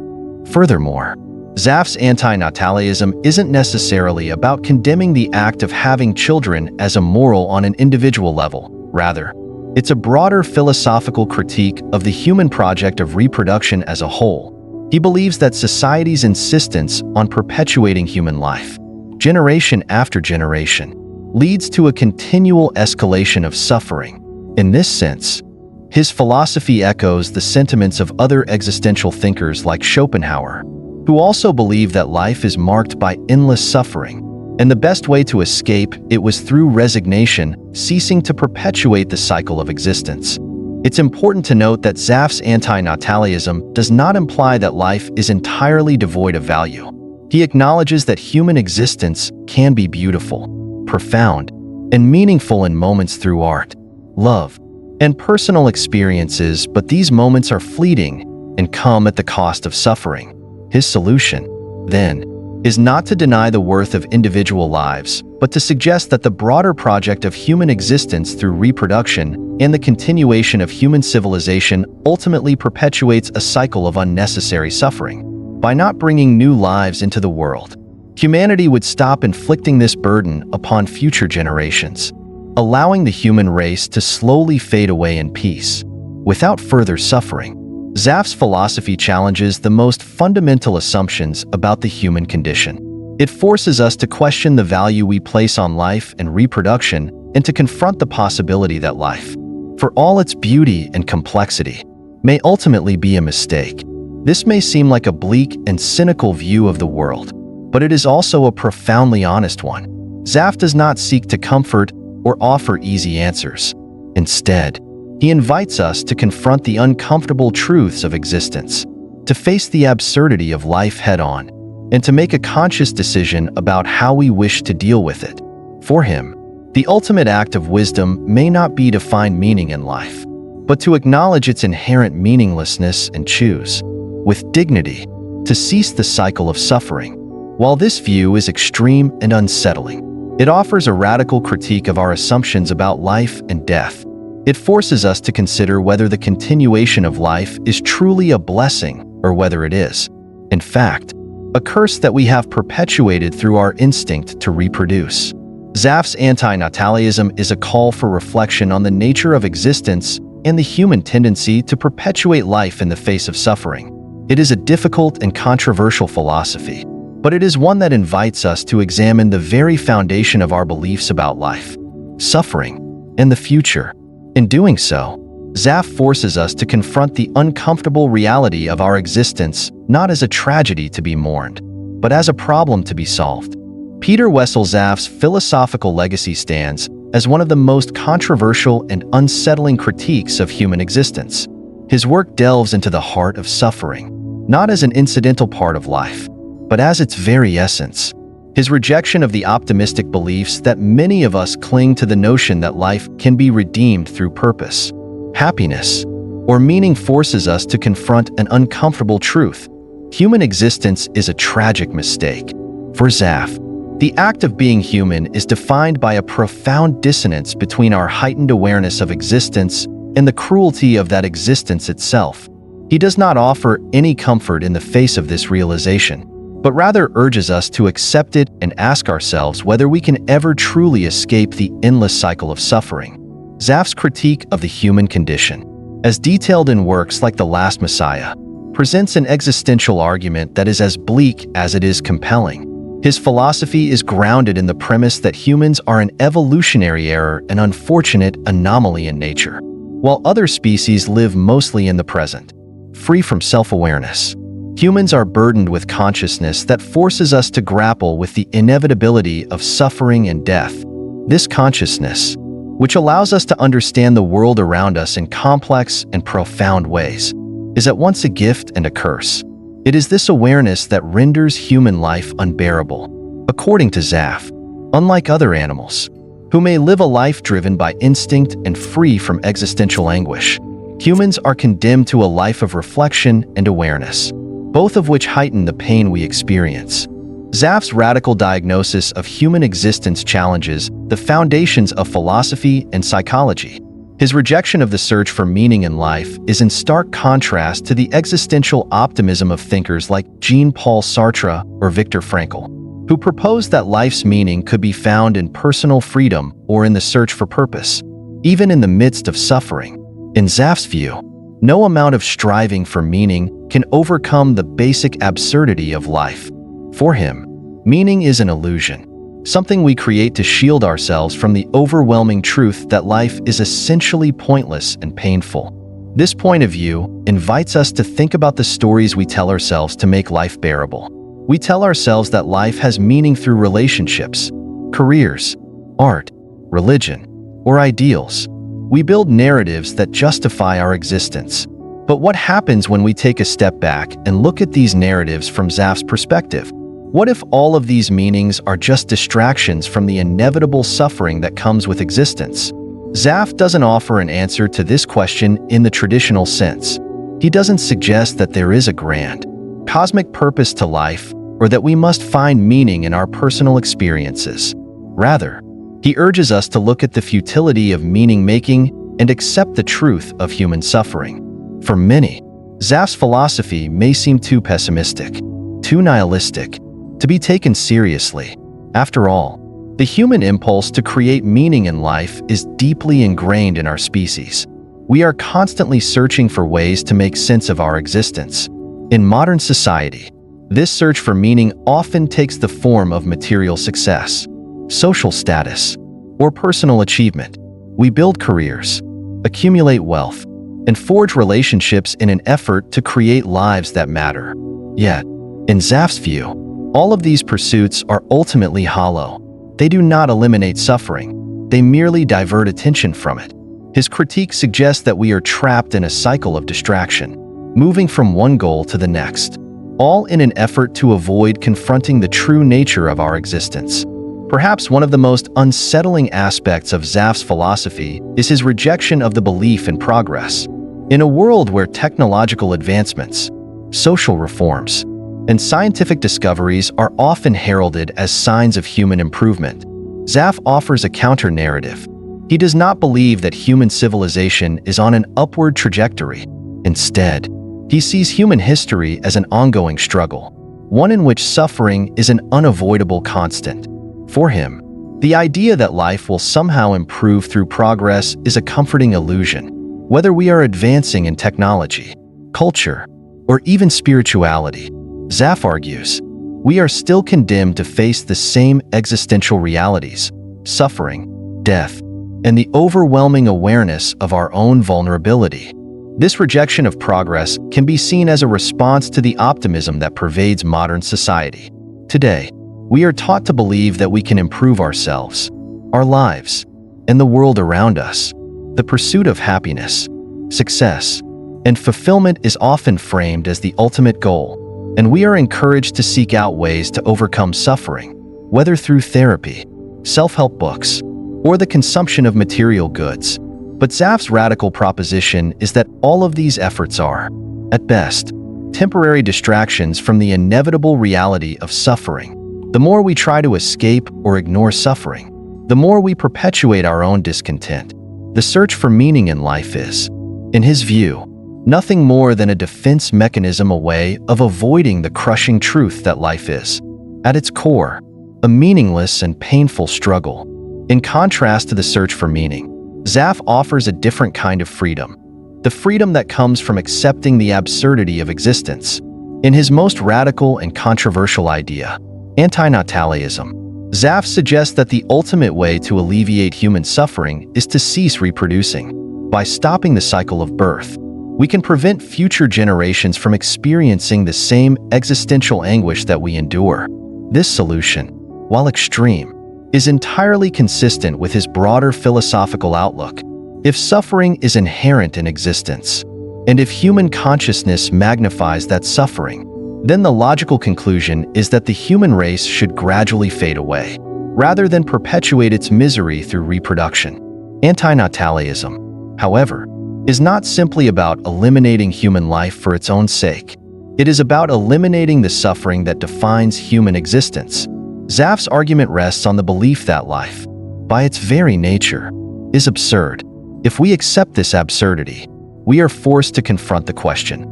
Furthermore, Zapf's anti-natalism isn't necessarily about condemning the act of having children as immoral on an individual level. Rather, it's a broader philosophical critique of the human project of reproduction as a whole. He believes that society's insistence on perpetuating human life, generation after generation, leads to a continual escalation of suffering. In this sense, his philosophy echoes the sentiments of other existential thinkers like Schopenhauer, who also believe that life is marked by endless suffering, and the best way to escape it was through resignation, ceasing to perpetuate the cycle of existence. It's important to note that Zapf's anti-natalism does not imply that life is entirely devoid of value. He acknowledges that human existence can be beautiful, profound, and meaningful in moments through art, love, and personal experiences, but these moments are fleeting and come at the cost of suffering. His solution, then, is not to deny the worth of individual lives, but to suggest that the broader project of human existence through reproduction and the continuation of human civilization ultimately perpetuates a cycle of unnecessary suffering. By not bringing new lives into the world, humanity would stop inflicting this burden upon future generations, allowing the human race to slowly fade away in peace, without further suffering. Zapf's philosophy challenges the most fundamental assumptions about the human condition. It forces us to question the value we place on life and reproduction and to confront the possibility that life, for all its beauty and complexity, may ultimately be a mistake. This may seem like a bleak and cynical view of the world, but it is also a profoundly honest one. Zapf does not seek to comfort or offer easy answers. Instead, he invites us to confront the uncomfortable truths of existence, to face the absurdity of life head-on, and to make a conscious decision about how we wish to deal with it. For him, the ultimate act of wisdom may not be to find meaning in life, but to acknowledge its inherent meaninglessness and choose, with dignity, to cease the cycle of suffering. While this view is extreme and unsettling, it offers a radical critique of our assumptions about life and death. It forces us to consider whether the continuation of life is truly a blessing or whether it is, in fact, a curse that we have perpetuated through our instinct to reproduce. Zapf's anti-natalism is a call for reflection on the nature of existence and the human tendency to perpetuate life in the face of suffering. It is a difficult and controversial philosophy, but it is one that invites us to examine the very foundation of our beliefs about life, suffering, and the future. In doing so, Zapf forces us to confront the uncomfortable reality of our existence not as a tragedy to be mourned, but as a problem to be solved. Peter Wessel Zapf's philosophical legacy stands as one of the most controversial and unsettling critiques of human existence. His work delves into the heart of suffering, not as an incidental part of life, but as its very essence. His rejection of the optimistic beliefs that many of us cling to the notion that life can be redeemed through purpose, happiness, or meaning forces us to confront an uncomfortable truth. Human existence is a tragic mistake. For Zapf, the act of being human is defined by a profound dissonance between our heightened awareness of existence and the cruelty of that existence itself. He does not offer any comfort in the face of this realization, but rather urges us to accept it and ask ourselves whether we can ever truly escape the endless cycle of suffering. Zapf's critique of the human condition, as detailed in works like The Last Messiah, presents an existential argument that is as bleak as it is compelling. His philosophy is grounded in the premise that humans are an evolutionary error, an unfortunate anomaly in nature, while other species live mostly in the present, free from self-awareness. Humans are burdened with consciousness that forces us to grapple with the inevitability of suffering and death. This consciousness, which allows us to understand the world around us in complex and profound ways, is at once a gift and a curse. It is this awareness that renders human life unbearable. According to Zapf, unlike other animals, who may live a life driven by instinct and free from existential anguish, humans are condemned to a life of reflection and awareness, both of which heighten the pain we experience. Zapf's radical diagnosis of human existence challenges the foundations of philosophy and psychology. His rejection of the search for meaning in life is in stark contrast to the existential optimism of thinkers like Jean-Paul Sartre or Viktor Frankl, who proposed that life's meaning could be found in personal freedom or in the search for purpose, even in the midst of suffering. In Zapf's view, no amount of striving for meaning can overcome the basic absurdity of life. For him, meaning is an illusion, something we create to shield ourselves from the overwhelming truth that life is essentially pointless and painful. This point of view invites us to think about the stories we tell ourselves to make life bearable. We tell ourselves that life has meaning through relationships, careers, art, religion, or ideals. We build narratives that justify our existence. But what happens when we take a step back and look at these narratives from Zapf's perspective? What if all of these meanings are just distractions from the inevitable suffering that comes with existence? Zapf doesn't offer an answer to this question in the traditional sense. He doesn't suggest that there is a grand, cosmic purpose to life, or that we must find meaning in our personal experiences. Rather, he urges us to look at the futility of meaning-making and accept the truth of human suffering. For many, Zapf's philosophy may seem too pessimistic, too nihilistic, to be taken seriously. After all, the human impulse to create meaning in life is deeply ingrained in our species. We are constantly searching for ways to make sense of our existence. In modern society, this search for meaning often takes the form of material success, social status, or personal achievement. We build careers, accumulate wealth, and forge relationships in an effort to create lives that matter. Yet, in Zapf's view, all of these pursuits are ultimately hollow. They do not eliminate suffering, they merely divert attention from it. His critique suggests that we are trapped in a cycle of distraction, moving from one goal to the next, all in an effort to avoid confronting the true nature of our existence. Perhaps one of the most unsettling aspects of Zapf's philosophy is his rejection of the belief in progress. In a world where technological advancements, social reforms, and scientific discoveries are often heralded as signs of human improvement, Zapf offers a counter-narrative. He does not believe that human civilization is on an upward trajectory. Instead, he sees human history as an ongoing struggle, one in which suffering is an unavoidable constant. For him, the idea that life will somehow improve through progress is a comforting illusion. Whether we are advancing in technology, culture, or even spirituality, Zapf argues, we are still condemned to face the same existential realities, suffering, death, and the overwhelming awareness of our own vulnerability. This rejection of progress can be seen as a response to the optimism that pervades modern society. Today, we are taught to believe that we can improve ourselves, our lives, and the world around us. The pursuit of happiness, success, and fulfillment is often framed as the ultimate goal, and we are encouraged to seek out ways to overcome suffering, whether through therapy, self-help books, or the consumption of material goods. But Zapf's radical proposition is that all of these efforts are, at best, temporary distractions from the inevitable reality of suffering. The more we try to escape or ignore suffering, the more we perpetuate our own discontent. The search for meaning in life is, in his view, nothing more than a defense mechanism, a way of avoiding the crushing truth that life is, at its core, a meaningless and painful struggle. In contrast to the search for meaning, Zapf offers a different kind of freedom, the freedom that comes from accepting the absurdity of existence. In his most radical and controversial idea, Anti-natalism, Zapf suggests that the ultimate way to alleviate human suffering is to cease reproducing. By stopping the cycle of birth, we can prevent future generations from experiencing the same existential anguish that we endure. This solution, while extreme, is entirely consistent with his broader philosophical outlook. If suffering is inherent in existence, and if human consciousness magnifies that suffering, then the logical conclusion is that the human race should gradually fade away, rather than perpetuate its misery through reproduction. Anti-natalism, however, is not simply about eliminating human life for its own sake. It is about eliminating the suffering that defines human existence. Zapf's argument rests on the belief that life, by its very nature, is absurd. If we accept this absurdity, we are forced to confront the question,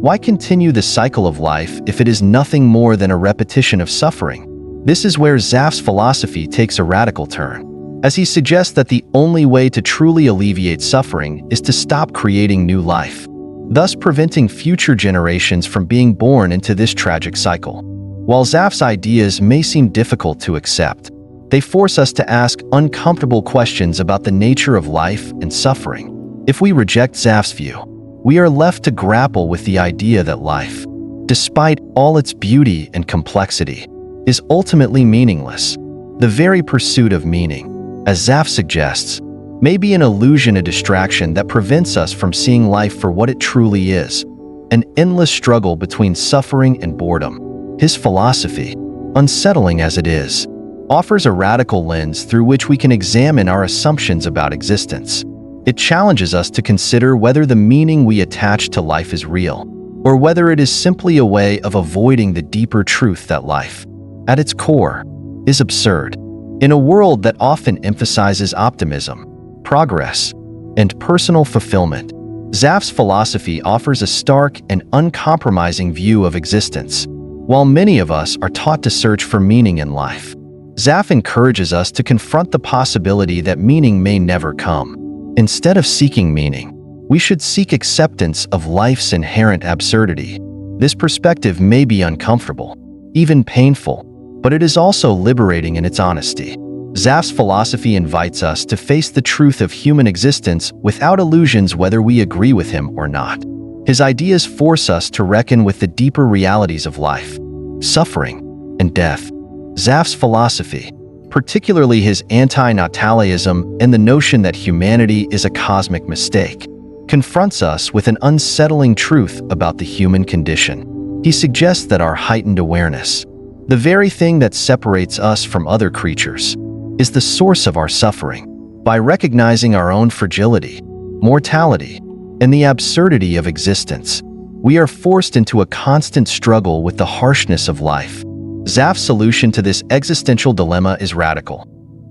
why continue the cycle of life if it is nothing more than a repetition of suffering? This is where Zapf's philosophy takes a radical turn, as he suggests that the only way to truly alleviate suffering is to stop creating new life, thus preventing future generations from being born into this tragic cycle. While Zapf's ideas may seem difficult to accept, they force us to ask uncomfortable questions about the nature of life and suffering. If we reject Zapf's view, we are left to grapple with the idea that life, despite all its beauty and complexity, is ultimately meaningless. The very pursuit of meaning, as Zapf suggests, may be an illusion, a distraction that prevents us from seeing life for what it truly is, an endless struggle between suffering and boredom. His philosophy, unsettling as it is, offers a radical lens through which we can examine our assumptions about existence. It challenges us to consider whether the meaning we attach to life is real, or whether it is simply a way of avoiding the deeper truth that life, at its core, is absurd. In a world that often emphasizes optimism, progress, and personal fulfillment, Zapf's philosophy offers a stark and uncompromising view of existence. While many of us are taught to search for meaning in life, Zapf encourages us to confront the possibility that meaning may never come. Instead of seeking meaning, we should seek acceptance of life's inherent absurdity. This perspective may be uncomfortable, even painful, but it is also liberating in its honesty. Zapf's philosophy invites us to face the truth of human existence without illusions, whether we agree with him or not. His ideas force us to reckon with the deeper realities of life, suffering, and death. Zapf's philosophy, particularly his anti-natalism and the notion that humanity is a cosmic mistake, confronts us with an unsettling truth about the human condition. He suggests that our heightened awareness, the very thing that separates us from other creatures, is the source of our suffering. By recognizing our own fragility, mortality, and the absurdity of existence, we are forced into a constant struggle with the harshness of life. Zapf's solution to this existential dilemma is radical.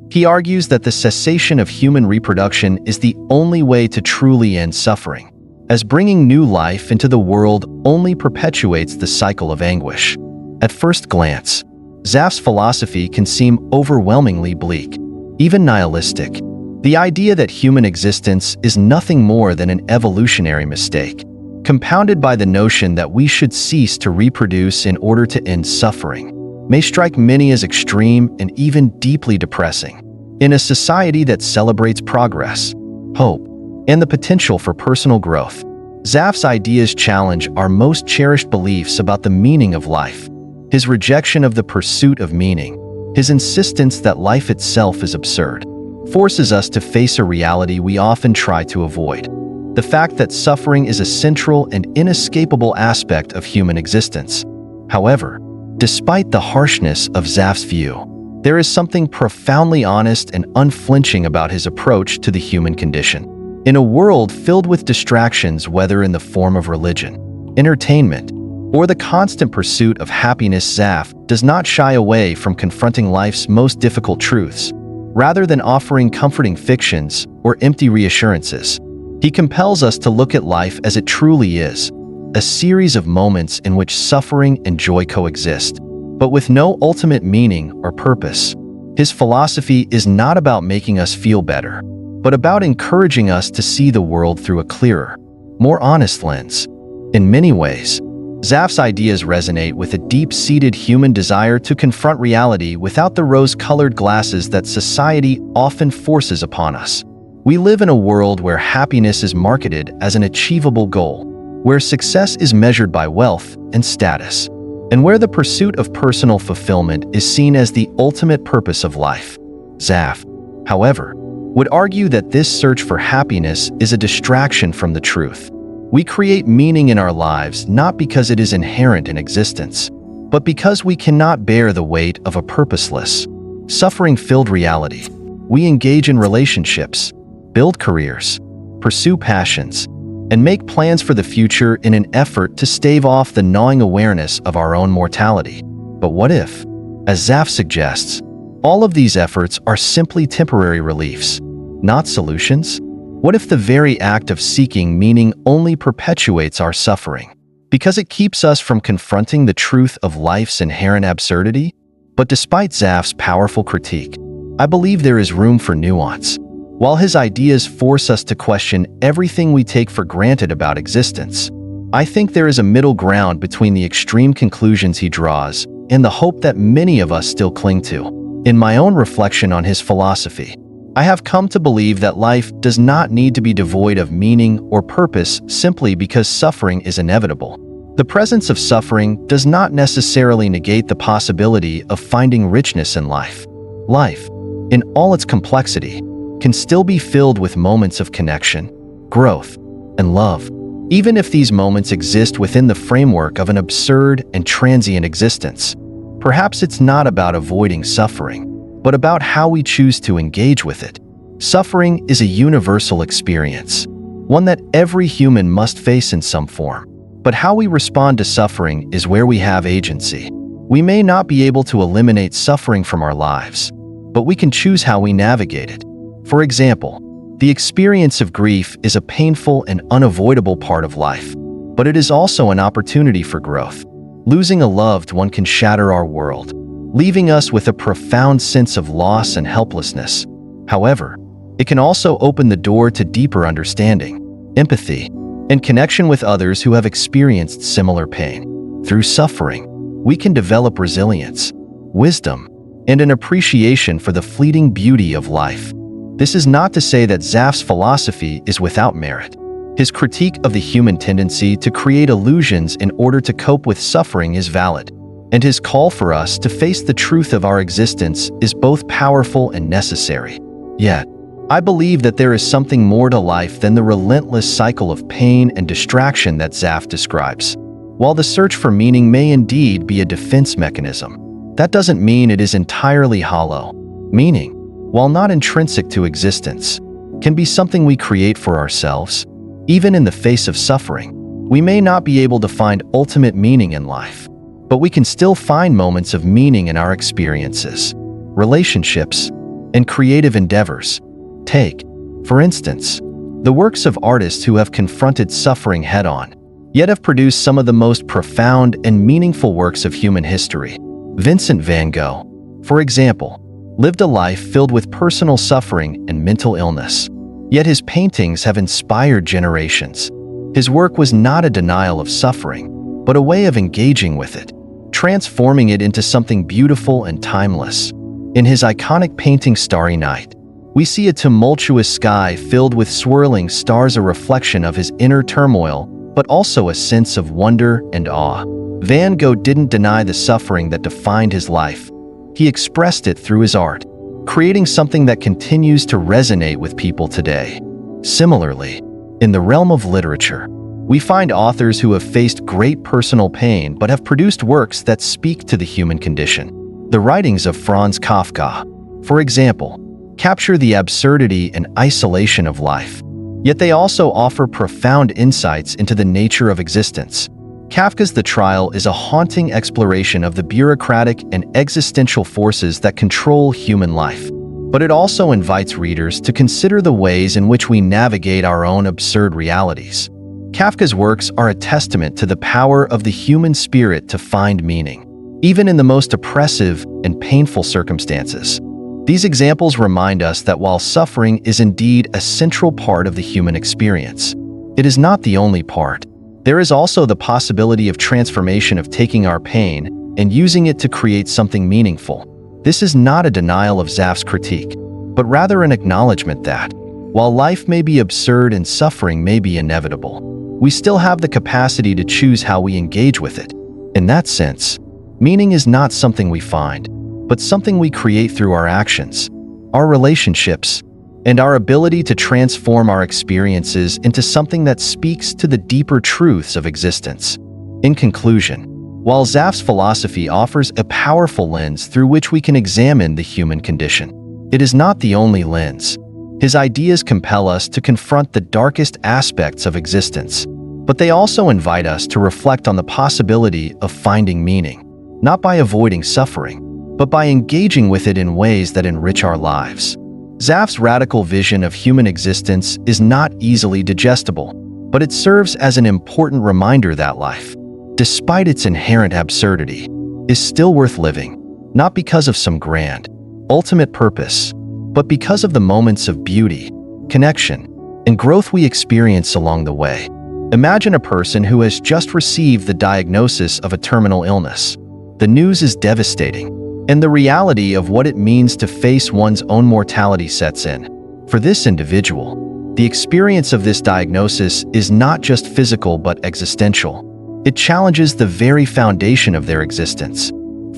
He argues that the cessation of human reproduction is the only way to truly end suffering, as bringing new life into the world only perpetuates the cycle of anguish. At first glance, Zapf's philosophy can seem overwhelmingly bleak, even nihilistic. The idea that human existence is nothing more than an evolutionary mistake, compounded by the notion that we should cease to reproduce in order to end suffering, may strike many as extreme and even deeply depressing. In a society that celebrates progress, hope, and the potential for personal growth, Zapf's ideas challenge our most cherished beliefs about the meaning of life. His rejection of the pursuit of meaning, his insistence that life itself is absurd, forces us to face a reality we often try to avoid: the fact that suffering is a central and inescapable aspect of human existence. However, despite the harshness of Zapf's view, there is something profoundly honest and unflinching about his approach to the human condition. In a world filled with distractions, whether in the form of religion, entertainment, or the constant pursuit of happiness, Zapf does not shy away from confronting life's most difficult truths. Rather than offering comforting fictions or empty reassurances, he compels us to look at life as it truly is: a series of moments in which suffering and joy coexist, but with no ultimate meaning or purpose. His philosophy is not about making us feel better, but about encouraging us to see the world through a clearer, more honest lens. In many ways, Zapf's ideas resonate with a deep-seated human desire to confront reality without the rose-colored glasses that society often forces upon us. We live in a world where happiness is marketed as an achievable goal, where success is measured by wealth and status, and where the pursuit of personal fulfillment is seen as the ultimate purpose of life. Zapf, however, would argue that this search for happiness is a distraction from the truth. We create meaning in our lives not because it is inherent in existence, but because we cannot bear the weight of a purposeless, suffering-filled reality. We engage in relationships, build careers, pursue passions, and make plans for the future in an effort to stave off the gnawing awareness of our own mortality. But what if, as Zapf suggests, all of these efforts are simply temporary reliefs, not solutions? What if the very act of seeking meaning only perpetuates our suffering, because it keeps us from confronting the truth of life's inherent absurdity? But despite Zapf's powerful critique, I believe there is room for nuance. While his ideas force us to question everything we take for granted about existence, I think there is a middle ground between the extreme conclusions he draws and the hope that many of us still cling to. In my own reflection on his philosophy, I have come to believe that life does not need to be devoid of meaning or purpose simply because suffering is inevitable. The presence of suffering does not necessarily negate the possibility of finding richness in life. Life, in all its complexity, can still be filled with moments of connection, growth, and love, even if these moments exist within the framework of an absurd and transient existence. Perhaps it's not about avoiding suffering, but about how we choose to engage with it. Suffering is a universal experience, one that every human must face in some form. But how we respond to suffering is where we have agency. We may not be able to eliminate suffering from our lives, but we can choose how we navigate it. For example, the experience of grief is a painful and unavoidable part of life, but it is also an opportunity for growth. Losing a loved one can shatter our world, leaving us with a profound sense of loss and helplessness. However, it can also open the door to deeper understanding, empathy, and connection with others who have experienced similar pain. Through suffering, we can develop resilience, wisdom, and an appreciation for the fleeting beauty of life. This is not to say that Zapf's philosophy is without merit. His critique of the human tendency to create illusions in order to cope with suffering is valid, and his call for us to face the truth of our existence is both powerful and necessary. Yet, I believe that there is something more to life than the relentless cycle of pain and distraction that Zapf describes. While the search for meaning may indeed be a defense mechanism, that doesn't mean it is entirely hollow. Meaning, while not intrinsic to existence, can be something we create for ourselves. Even in the face of suffering, we may not be able to find ultimate meaning in life, but we can still find moments of meaning in our experiences, relationships, and creative endeavors. Take, for instance, the works of artists who have confronted suffering head-on, yet have produced some of the most profound and meaningful works of human history. Vincent van Gogh, for example, lived a life filled with personal suffering and mental illness, yet his paintings have inspired generations. His work was not a denial of suffering, but a way of engaging with it, transforming it into something beautiful and timeless. In his iconic painting Starry Night, we see a tumultuous sky filled with swirling stars, a reflection of his inner turmoil, but also a sense of wonder and awe. Van Gogh didn't deny the suffering that defined his life. He expressed it through his art, creating something that continues to resonate with people today. Similarly, in the realm of literature, we find authors who have faced great personal pain but have produced works that speak to the human condition. The writings of Franz Kafka, for example, capture the absurdity and isolation of life, yet they also offer profound insights into the nature of existence. Kafka's The Trial is a haunting exploration of the bureaucratic and existential forces that control human life, but it also invites readers to consider the ways in which we navigate our own absurd realities. Kafka's works are a testament to the power of the human spirit to find meaning, even in the most oppressive and painful circumstances. These examples remind us that while suffering is indeed a central part of the human experience, it is not the only part. There is also the possibility of transformation, of taking our pain and using it to create something meaningful. This is not a denial of Zapf's critique, but rather an acknowledgement that, while life may be absurd and suffering may be inevitable, we still have the capacity to choose how we engage with it. In that sense, meaning is not something we find, but something we create through our actions. our relationships, and our ability to transform our experiences into something that speaks to the deeper truths of existence. In conclusion, while Zapf's philosophy offers a powerful lens through which we can examine the human condition, it is not the only lens. His ideas compel us to confront the darkest aspects of existence, but they also invite us to reflect on the possibility of finding meaning, not by avoiding suffering, but by engaging with it in ways that enrich our lives. Zapf's radical vision of human existence is not easily digestible, but it serves as an important reminder that life, despite its inherent absurdity, is still worth living, not because of some grand, ultimate purpose, but because of the moments of beauty, connection, and growth we experience along the way. Imagine a person who has just received the diagnosis of a terminal illness. The news is devastating, and the reality of what it means to face one's own mortality sets in. For this individual, the experience of this diagnosis is not just physical but existential. It challenges the very foundation of their existence,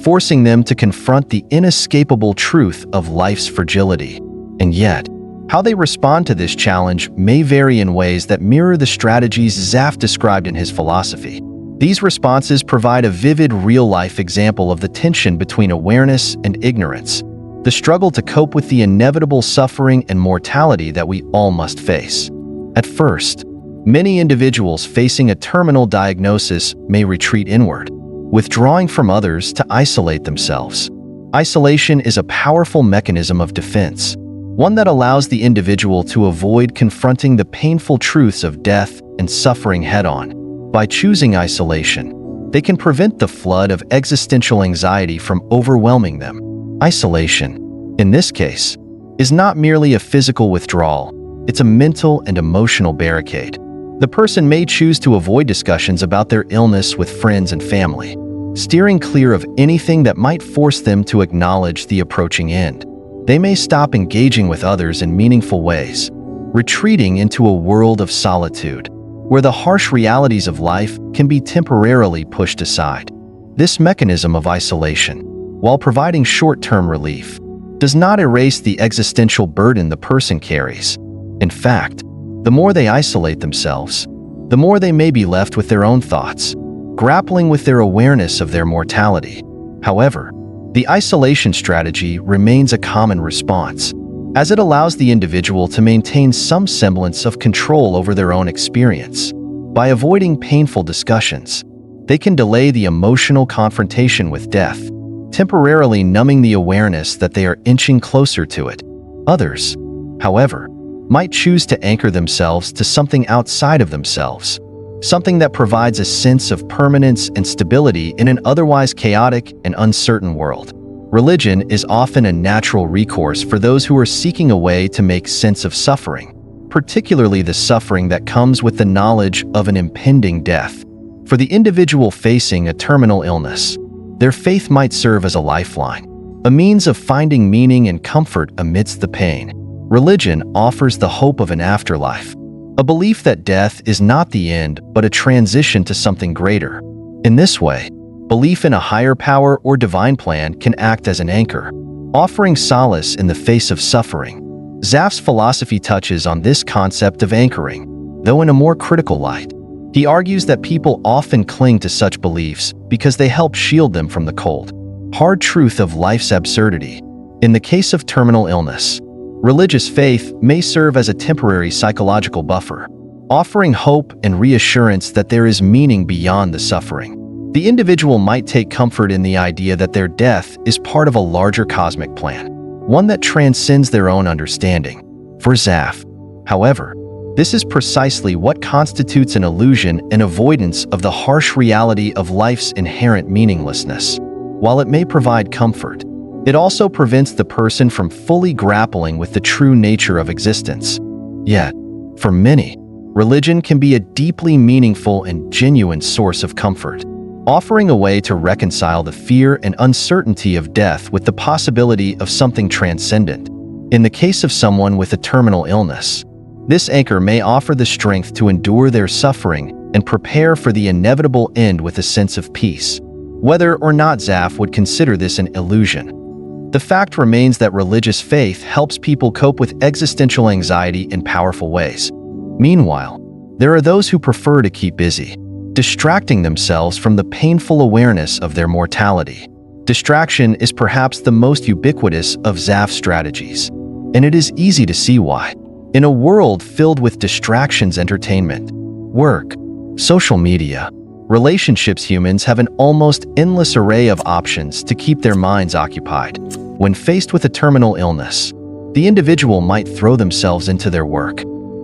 forcing them to confront the inescapable truth of life's fragility. And yet, how they respond to this challenge may vary in ways that mirror the strategies Zapf described in his philosophy. These responses provide a vivid real-life example of the tension between awareness and ignorance, the struggle to cope with the inevitable suffering and mortality that we all must face. At first, many individuals facing a terminal diagnosis may retreat inward, withdrawing from others to isolate themselves. Isolation is a powerful mechanism of defense, one that allows the individual to avoid confronting the painful truths of death and suffering head-on. By choosing isolation, they can prevent the flood of existential anxiety from overwhelming them. Isolation, in this case, is not merely a physical withdrawal, it's a mental and emotional barricade. The person may choose to avoid discussions about their illness with friends and family, steering clear of anything that might force them to acknowledge the approaching end. They may stop engaging with others in meaningful ways, retreating into a world of solitude, where the harsh realities of life can be temporarily pushed aside. This mechanism of isolation, while providing short-term relief, does not erase the existential burden the person carries. In fact, the more they isolate themselves, the more they may be left with their own thoughts, grappling with their awareness of their mortality. However, the isolation strategy remains a common response, as it allows the individual to maintain some semblance of control over their own experience. By avoiding painful discussions, they can delay the emotional confrontation with death, temporarily numbing the awareness that they are inching closer to it. Others, however, might choose to anchor themselves to something outside of themselves, something that provides a sense of permanence and stability in an otherwise chaotic and uncertain world. Religion is often a natural recourse for those who are seeking a way to make sense of suffering, particularly the suffering that comes with the knowledge of an impending death. For the individual facing a terminal illness, their faith might serve as a lifeline, a means of finding meaning and comfort amidst the pain. Religion offers the hope of an afterlife, a belief that death is not the end but a transition to something greater. In this way, belief in a higher power or divine plan can act as an anchor, offering solace in the face of suffering. Zapf's philosophy touches on this concept of anchoring, though in a more critical light. He argues that people often cling to such beliefs because they help shield them from the cold, hard truth of life's absurdity. In the case of terminal illness, religious faith may serve as a temporary psychological buffer, offering hope and reassurance that there is meaning beyond the suffering. The individual might take comfort in the idea that their death is part of a larger cosmic plan, one that transcends their own understanding. For Zapf, however, this is precisely what constitutes an illusion and avoidance of the harsh reality of life's inherent meaninglessness. While it may provide comfort, it also prevents the person from fully grappling with the true nature of existence. Yet, for many, religion can be a deeply meaningful and genuine source of comfort, offering a way to reconcile the fear and uncertainty of death with the possibility of something transcendent. In the case of someone with a terminal illness, this anchor may offer the strength to endure their suffering and prepare for the inevitable end with a sense of peace, whether or not Zapf would consider this an illusion. The fact remains that religious faith helps people cope with existential anxiety in powerful ways. Meanwhile, there are those who prefer to keep busy, distracting themselves from the painful awareness of their mortality. Distraction is perhaps the most ubiquitous of Zapf's strategies, and it is easy to see why. In a world filled with distractions, entertainment, work, social media, relationships, humans have an almost endless array of options to keep their minds occupied. When faced with a terminal illness, the individual might throw themselves into their work,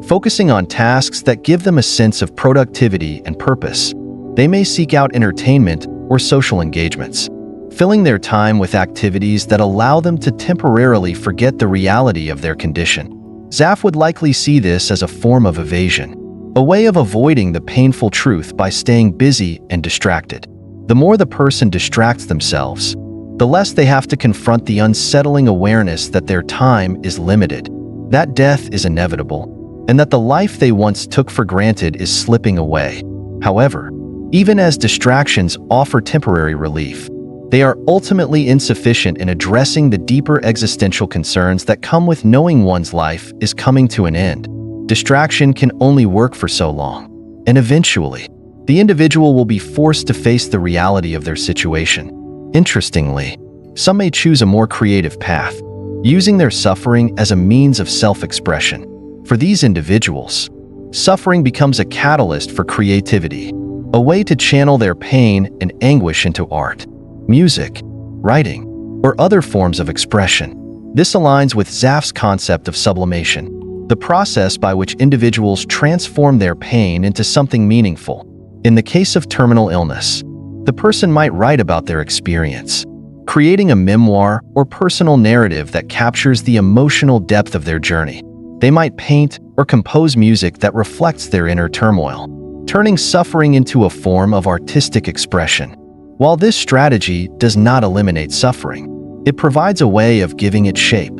focusing on tasks that give them a sense of productivity and purpose. They may seek out entertainment or social engagements, filling their time with activities that allow them to temporarily forget the reality of their condition. Zapf would likely see this as a form of evasion, a way of avoiding the painful truth by staying busy and distracted. The more the person distracts themselves, the less they have to confront the unsettling awareness that their time is limited, that death is inevitable, and that the life they once took for granted is slipping away. However, even as distractions offer temporary relief, they are ultimately insufficient in addressing the deeper existential concerns that come with knowing one's life is coming to an end. Distraction can only work for so long, and eventually, the individual will be forced to face the reality of their situation. Interestingly, some may choose a more creative path, using their suffering as a means of self-expression. For these individuals, suffering becomes a catalyst for creativity, a way to channel their pain and anguish into art, music, writing, or other forms of expression. This aligns with Zapf's concept of sublimation, the process by which individuals transform their pain into something meaningful. In the case of terminal illness, the person might write about their experience, creating a memoir or personal narrative that captures the emotional depth of their journey. They might paint or compose music that reflects their inner turmoil, turning suffering into a form of artistic expression. While this strategy does not eliminate suffering, it provides a way of giving it shape,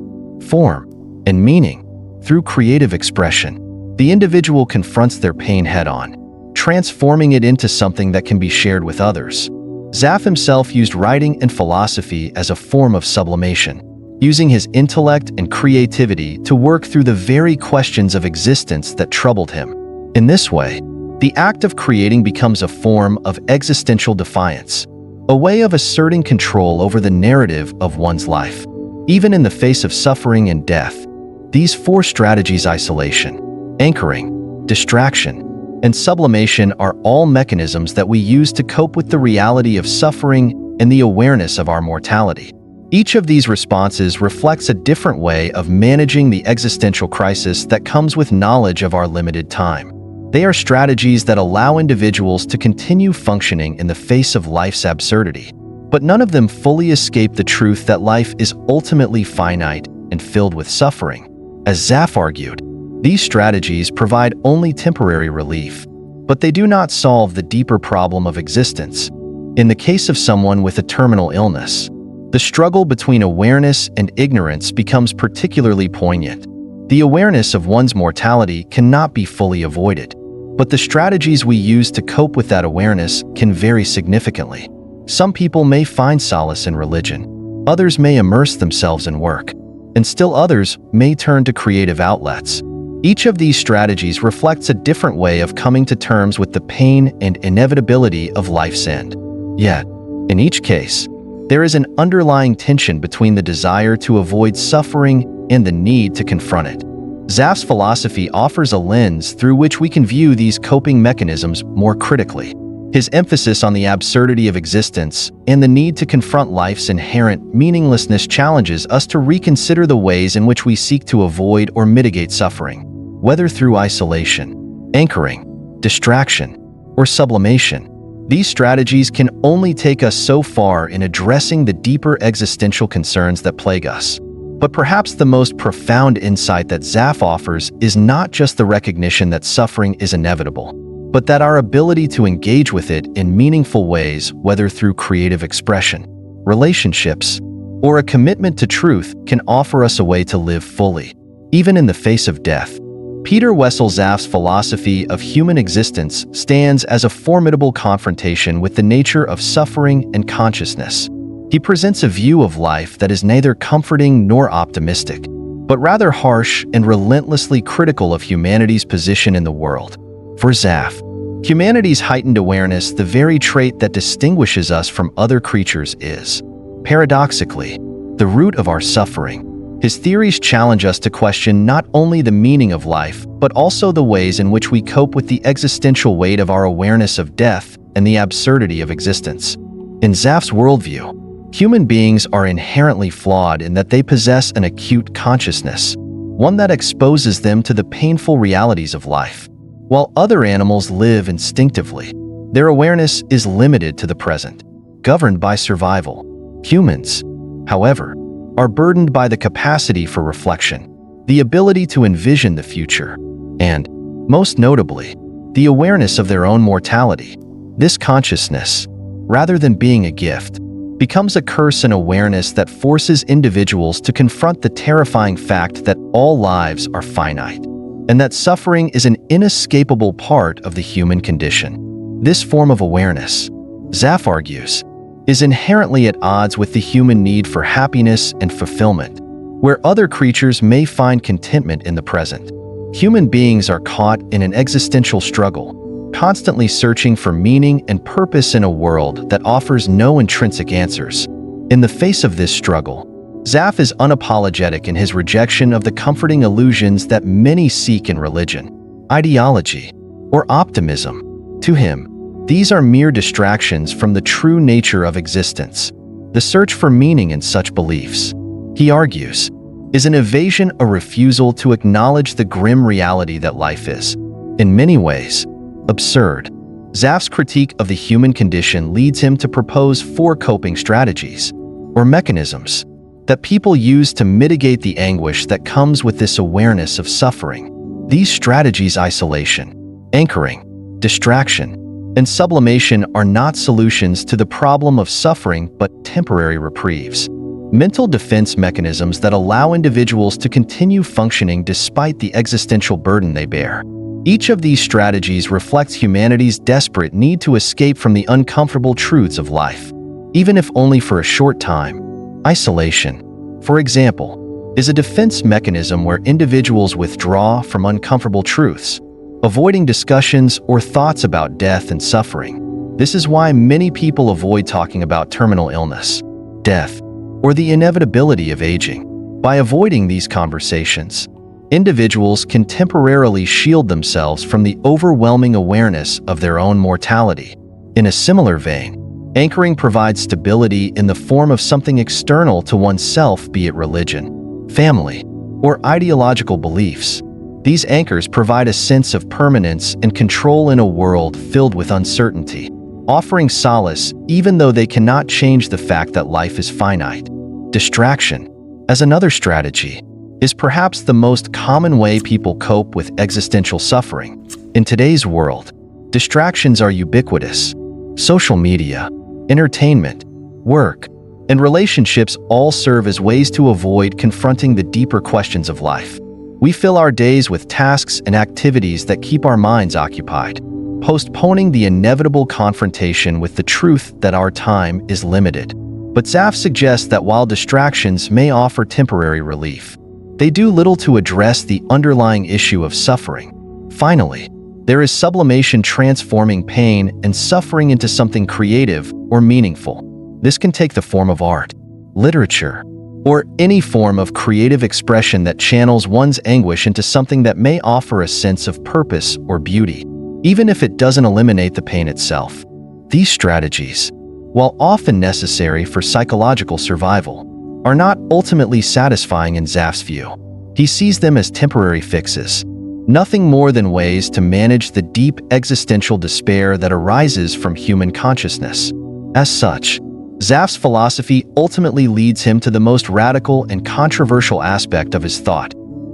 form, and meaning. Through creative expression, the individual confronts their pain head-on, transforming it into something that can be shared with others. Zapf himself used writing and philosophy as a form of sublimation, using his intellect and creativity to work through the very questions of existence that troubled him. In this way, the act of creating becomes a form of existential defiance, a way of asserting control over the narrative of one's life. Even in the face of suffering and death, these four strategies, isolation, anchoring, distraction, and sublimation, are all mechanisms that we use to cope with the reality of suffering and the awareness of our mortality. Each of these responses reflects a different way of managing the existential crisis that comes with knowledge of our limited time. They are strategies that allow individuals to continue functioning in the face of life's absurdity, but none of them fully escape the truth that life is ultimately finite and filled with suffering. As Zapf argued, these strategies provide only temporary relief, but they do not solve the deeper problem of existence. In the case of someone with a terminal illness, the struggle between awareness and ignorance becomes particularly poignant. The awareness of one's mortality cannot be fully avoided, but the strategies we use to cope with that awareness can vary significantly. Some people may find solace in religion, others may immerse themselves in work, and still others may turn to creative outlets. Each of these strategies reflects a different way of coming to terms with the pain and inevitability of life's end. Yet, in each case, there is an underlying tension between the desire to avoid suffering and the need to confront it. Zapf's philosophy offers a lens through which we can view these coping mechanisms more critically. His emphasis on the absurdity of existence and the need to confront life's inherent meaninglessness challenges us to reconsider the ways in which we seek to avoid or mitigate suffering. Whether through isolation, anchoring, distraction, or sublimation, these strategies can only take us so far in addressing the deeper existential concerns that plague us. But perhaps the most profound insight that Zapf offers is not just the recognition that suffering is inevitable, but that our ability to engage with it in meaningful ways, whether through creative expression, relationships, or a commitment to truth, can offer us a way to live fully, even in the face of death. Peter Wessel Zapfe's philosophy of human existence stands as a formidable confrontation with the nature of suffering and consciousness. He presents a view of life that is neither comforting nor optimistic, but rather harsh and relentlessly critical of humanity's position in the world. For Zapf, humanity's heightened awareness, the very trait that distinguishes us from other creatures, is, paradoxically, the root of our suffering. His theories challenge us to question not only the meaning of life, but also the ways in which we cope with the existential weight of our awareness of death and the absurdity of existence. In Zapf's worldview, human beings are inherently flawed in that they possess an acute consciousness, one that exposes them to the painful realities of life. While other animals live instinctively, their awareness is limited to the present, governed by survival. Humans, however, are burdened by the capacity for reflection, the ability to envision the future, and, most notably, the awareness of their own mortality. This consciousness, rather than being a gift, becomes a curse, an awareness that forces individuals to confront the terrifying fact that all lives are finite, and that suffering is an inescapable part of the human condition. This form of awareness, Zapf argues, is inherently at odds with the human need for happiness and fulfillment. Where other creatures may find contentment in the present, human beings are caught in an existential struggle, constantly searching for meaning and purpose in a world that offers no intrinsic answers. In the face of this struggle, Zapf is unapologetic in his rejection of the comforting illusions that many seek in religion, ideology, or optimism. To him, these are mere distractions from the true nature of existence. The search for meaning in such beliefs, he argues, is an evasion, a refusal to acknowledge the grim reality that life is, in many ways, absurd. Zapf's critique of the human condition leads him to propose 4 coping strategies, or mechanisms, that people use to mitigate the anguish that comes with this awareness of suffering. These strategies: isolation, anchoring, distraction, and sublimation are not solutions to the problem of suffering but temporary reprieves, mental defense mechanisms that allow individuals to continue functioning despite the existential burden they bear. Each of these strategies reflects humanity's desperate need to escape from the uncomfortable truths of life, even if only for a short time. Isolation, for example, is a defense mechanism where individuals withdraw from uncomfortable truths, avoiding discussions or thoughts about death and suffering. This is why many people avoid talking about terminal illness, death, or the inevitability of aging. By avoiding these conversations, individuals can temporarily shield themselves from the overwhelming awareness of their own mortality. In a similar vein, anchoring provides stability in the form of something external to oneself, be it religion, family, or ideological beliefs. These anchors provide a sense of permanence and control in a world filled with uncertainty, offering solace even though they cannot change the fact that life is finite. Distraction, as another strategy, is perhaps the most common way people cope with existential suffering. In today's world, distractions are ubiquitous. Social media, entertainment, work, and relationships all serve as ways to avoid confronting the deeper questions of life. We fill our days with tasks and activities that keep our minds occupied, postponing the inevitable confrontation with the truth that our time is limited. But Zapf suggests that while distractions may offer temporary relief, they do little to address the underlying issue of suffering. Finally, there is sublimation, transforming pain and suffering into something creative or meaningful. This can take the form of art, literature, or any form of creative expression that channels one's anguish into something that may offer a sense of purpose or beauty, even if it doesn't eliminate the pain itself. These strategies, while often necessary for psychological survival, are not ultimately satisfying in Zapf's view. He sees them as temporary fixes, nothing more than ways to manage the deep existential despair that arises from human consciousness. As such, Zapf's philosophy ultimately leads him to the most radical and controversial aspect of his thought: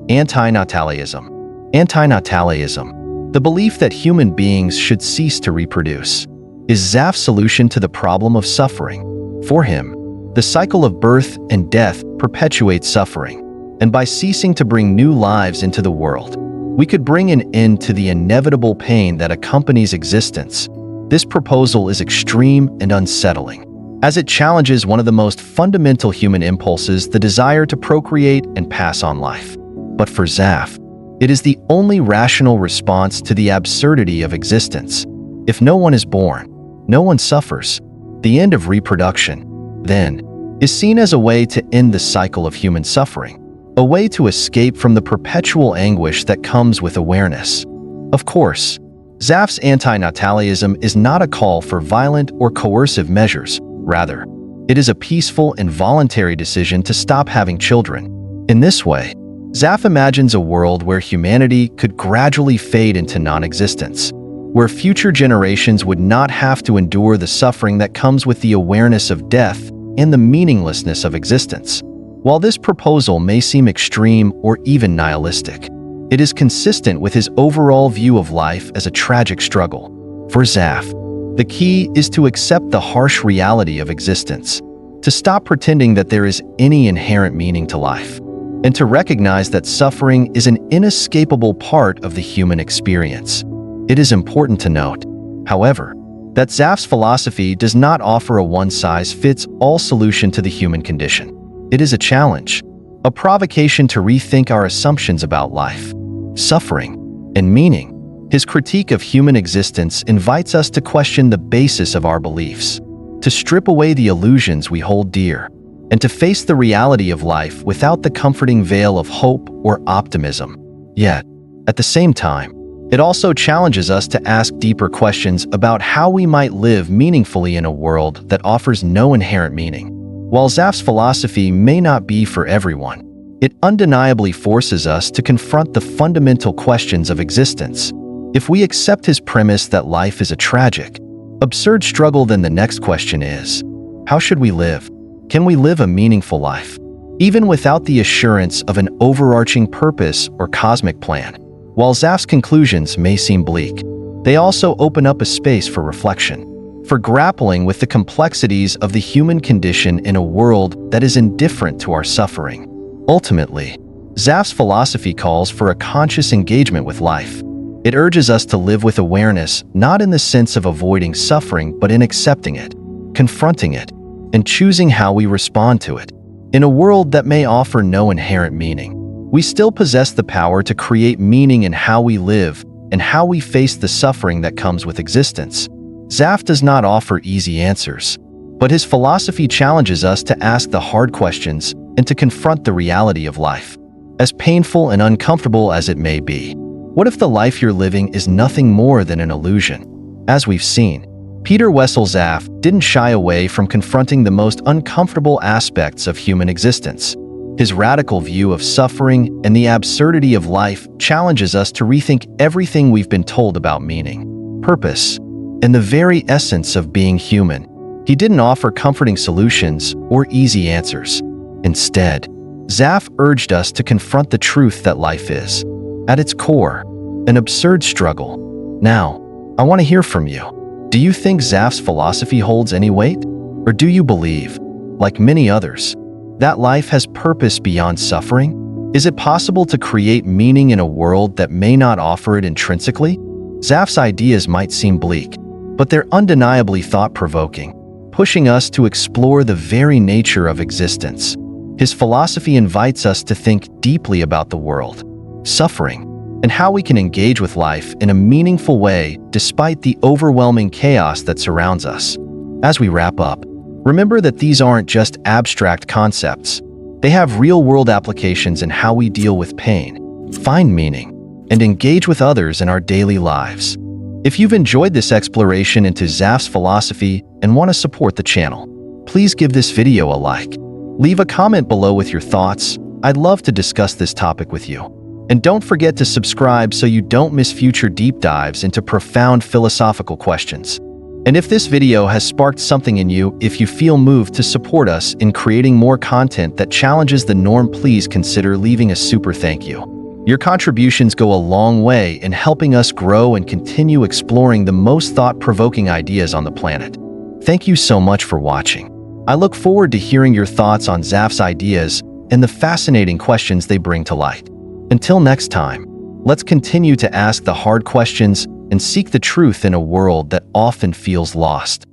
anti-natalism. Anti-natalism, the belief that human beings should cease to reproduce, is Zapf's solution to the problem of suffering. For him, the cycle of birth and death perpetuates suffering, and by ceasing to bring new lives into the world, we could bring an end to the inevitable pain that accompanies existence. This proposal is extreme and unsettling. as it challenges one of the most fundamental human impulses, the desire to procreate and pass on life. But for Zapf, it is the only rational response to the absurdity of existence. If no one is born, no one suffers. The end of reproduction, then, is seen as a way to end the cycle of human suffering, a way to escape from the perpetual anguish that comes with awareness. Of course, Zapf's anti-natalism is not a call for violent or coercive measures. Rather, it is a peaceful and voluntary decision to stop having children. In this way, Zapf imagines a world where humanity could gradually fade into non-existence, where future generations would not have to endure the suffering that comes with the awareness of death and the meaninglessness of existence. While this proposal may seem extreme or even nihilistic, it is consistent with his overall view of life as a tragic struggle. For Zapf, the key is to accept the harsh reality of existence, to stop pretending that there is any inherent meaning to life, and to recognize that suffering is an inescapable part of the human experience. It is important to note, however, that Zapf's philosophy does not offer a one-size-fits-all solution to the human condition. It is a challenge, a provocation to rethink our assumptions about life, suffering, and meaning. His critique of human existence invites us to question the basis of our beliefs, to strip away the illusions we hold dear, and to face the reality of life without the comforting veil of hope or optimism. Yet, at the same time, it also challenges us to ask deeper questions about how we might live meaningfully in a world that offers no inherent meaning. While Zapf's philosophy may not be for everyone, it undeniably forces us to confront the fundamental questions of existence. If we accept his premise that life is a tragic, absurd struggle, then the next question is, how should we live? Can we live a meaningful life, even without the assurance of an overarching purpose or cosmic plan? While Zapf's conclusions may seem bleak, they also open up a space for reflection, for grappling with the complexities of the human condition in a world that is indifferent to our suffering. Ultimately, Zapf's philosophy calls for a conscious engagement with life. It urges us to live with awareness, not in the sense of avoiding suffering, but in accepting it, confronting it, and choosing how we respond to it. In a world that may offer no inherent meaning, we still possess the power to create meaning in how we live and how we face the suffering that comes with existence. Zapf does not offer easy answers, but his philosophy challenges us to ask the hard questions and to confront the reality of life. As painful and uncomfortable as it may be, what if the life you're living is nothing more than an illusion? As we've seen, Peter Wessel Zapffe didn't shy away from confronting the most uncomfortable aspects of human existence. His radical view of suffering and the absurdity of life challenges us to rethink everything we've been told about meaning, purpose, and the very essence of being human. He didn't offer comforting solutions or easy answers. Instead, Zapf urged us to confront the truth that life is, at its core, an absurd struggle. Now, I want to hear from you. Do you think Zapf's philosophy holds any weight? Or do you believe, like many others, that life has purpose beyond suffering? Is it possible to create meaning in a world that may not offer it intrinsically? Zapf's ideas might seem bleak, but they're undeniably thought-provoking, pushing us to explore the very nature of existence. His philosophy invites us to think deeply about the world, suffering, and how we can engage with life in a meaningful way despite the overwhelming chaos that surrounds us. As we wrap up, remember that these aren't just abstract concepts. They have real-world applications in how we deal with pain, find meaning, and engage with others in our daily lives. If you've enjoyed this exploration into Zapf's philosophy and want to support the channel, please give this video a like. Leave a comment below with your thoughts. I'd love to discuss this topic with you. And don't forget to subscribe so you don't miss future deep dives into profound philosophical questions. And if this video has sparked something in you, if you feel moved to support us in creating more content that challenges the norm, please consider leaving a super thank you. Your contributions go a long way in helping us grow and continue exploring the most thought-provoking ideas on the planet. Thank you so much for watching. I look forward to hearing your thoughts on Zapf's ideas and the fascinating questions they bring to light. Until next time, let's continue to ask the hard questions and seek the truth in a world that often feels lost.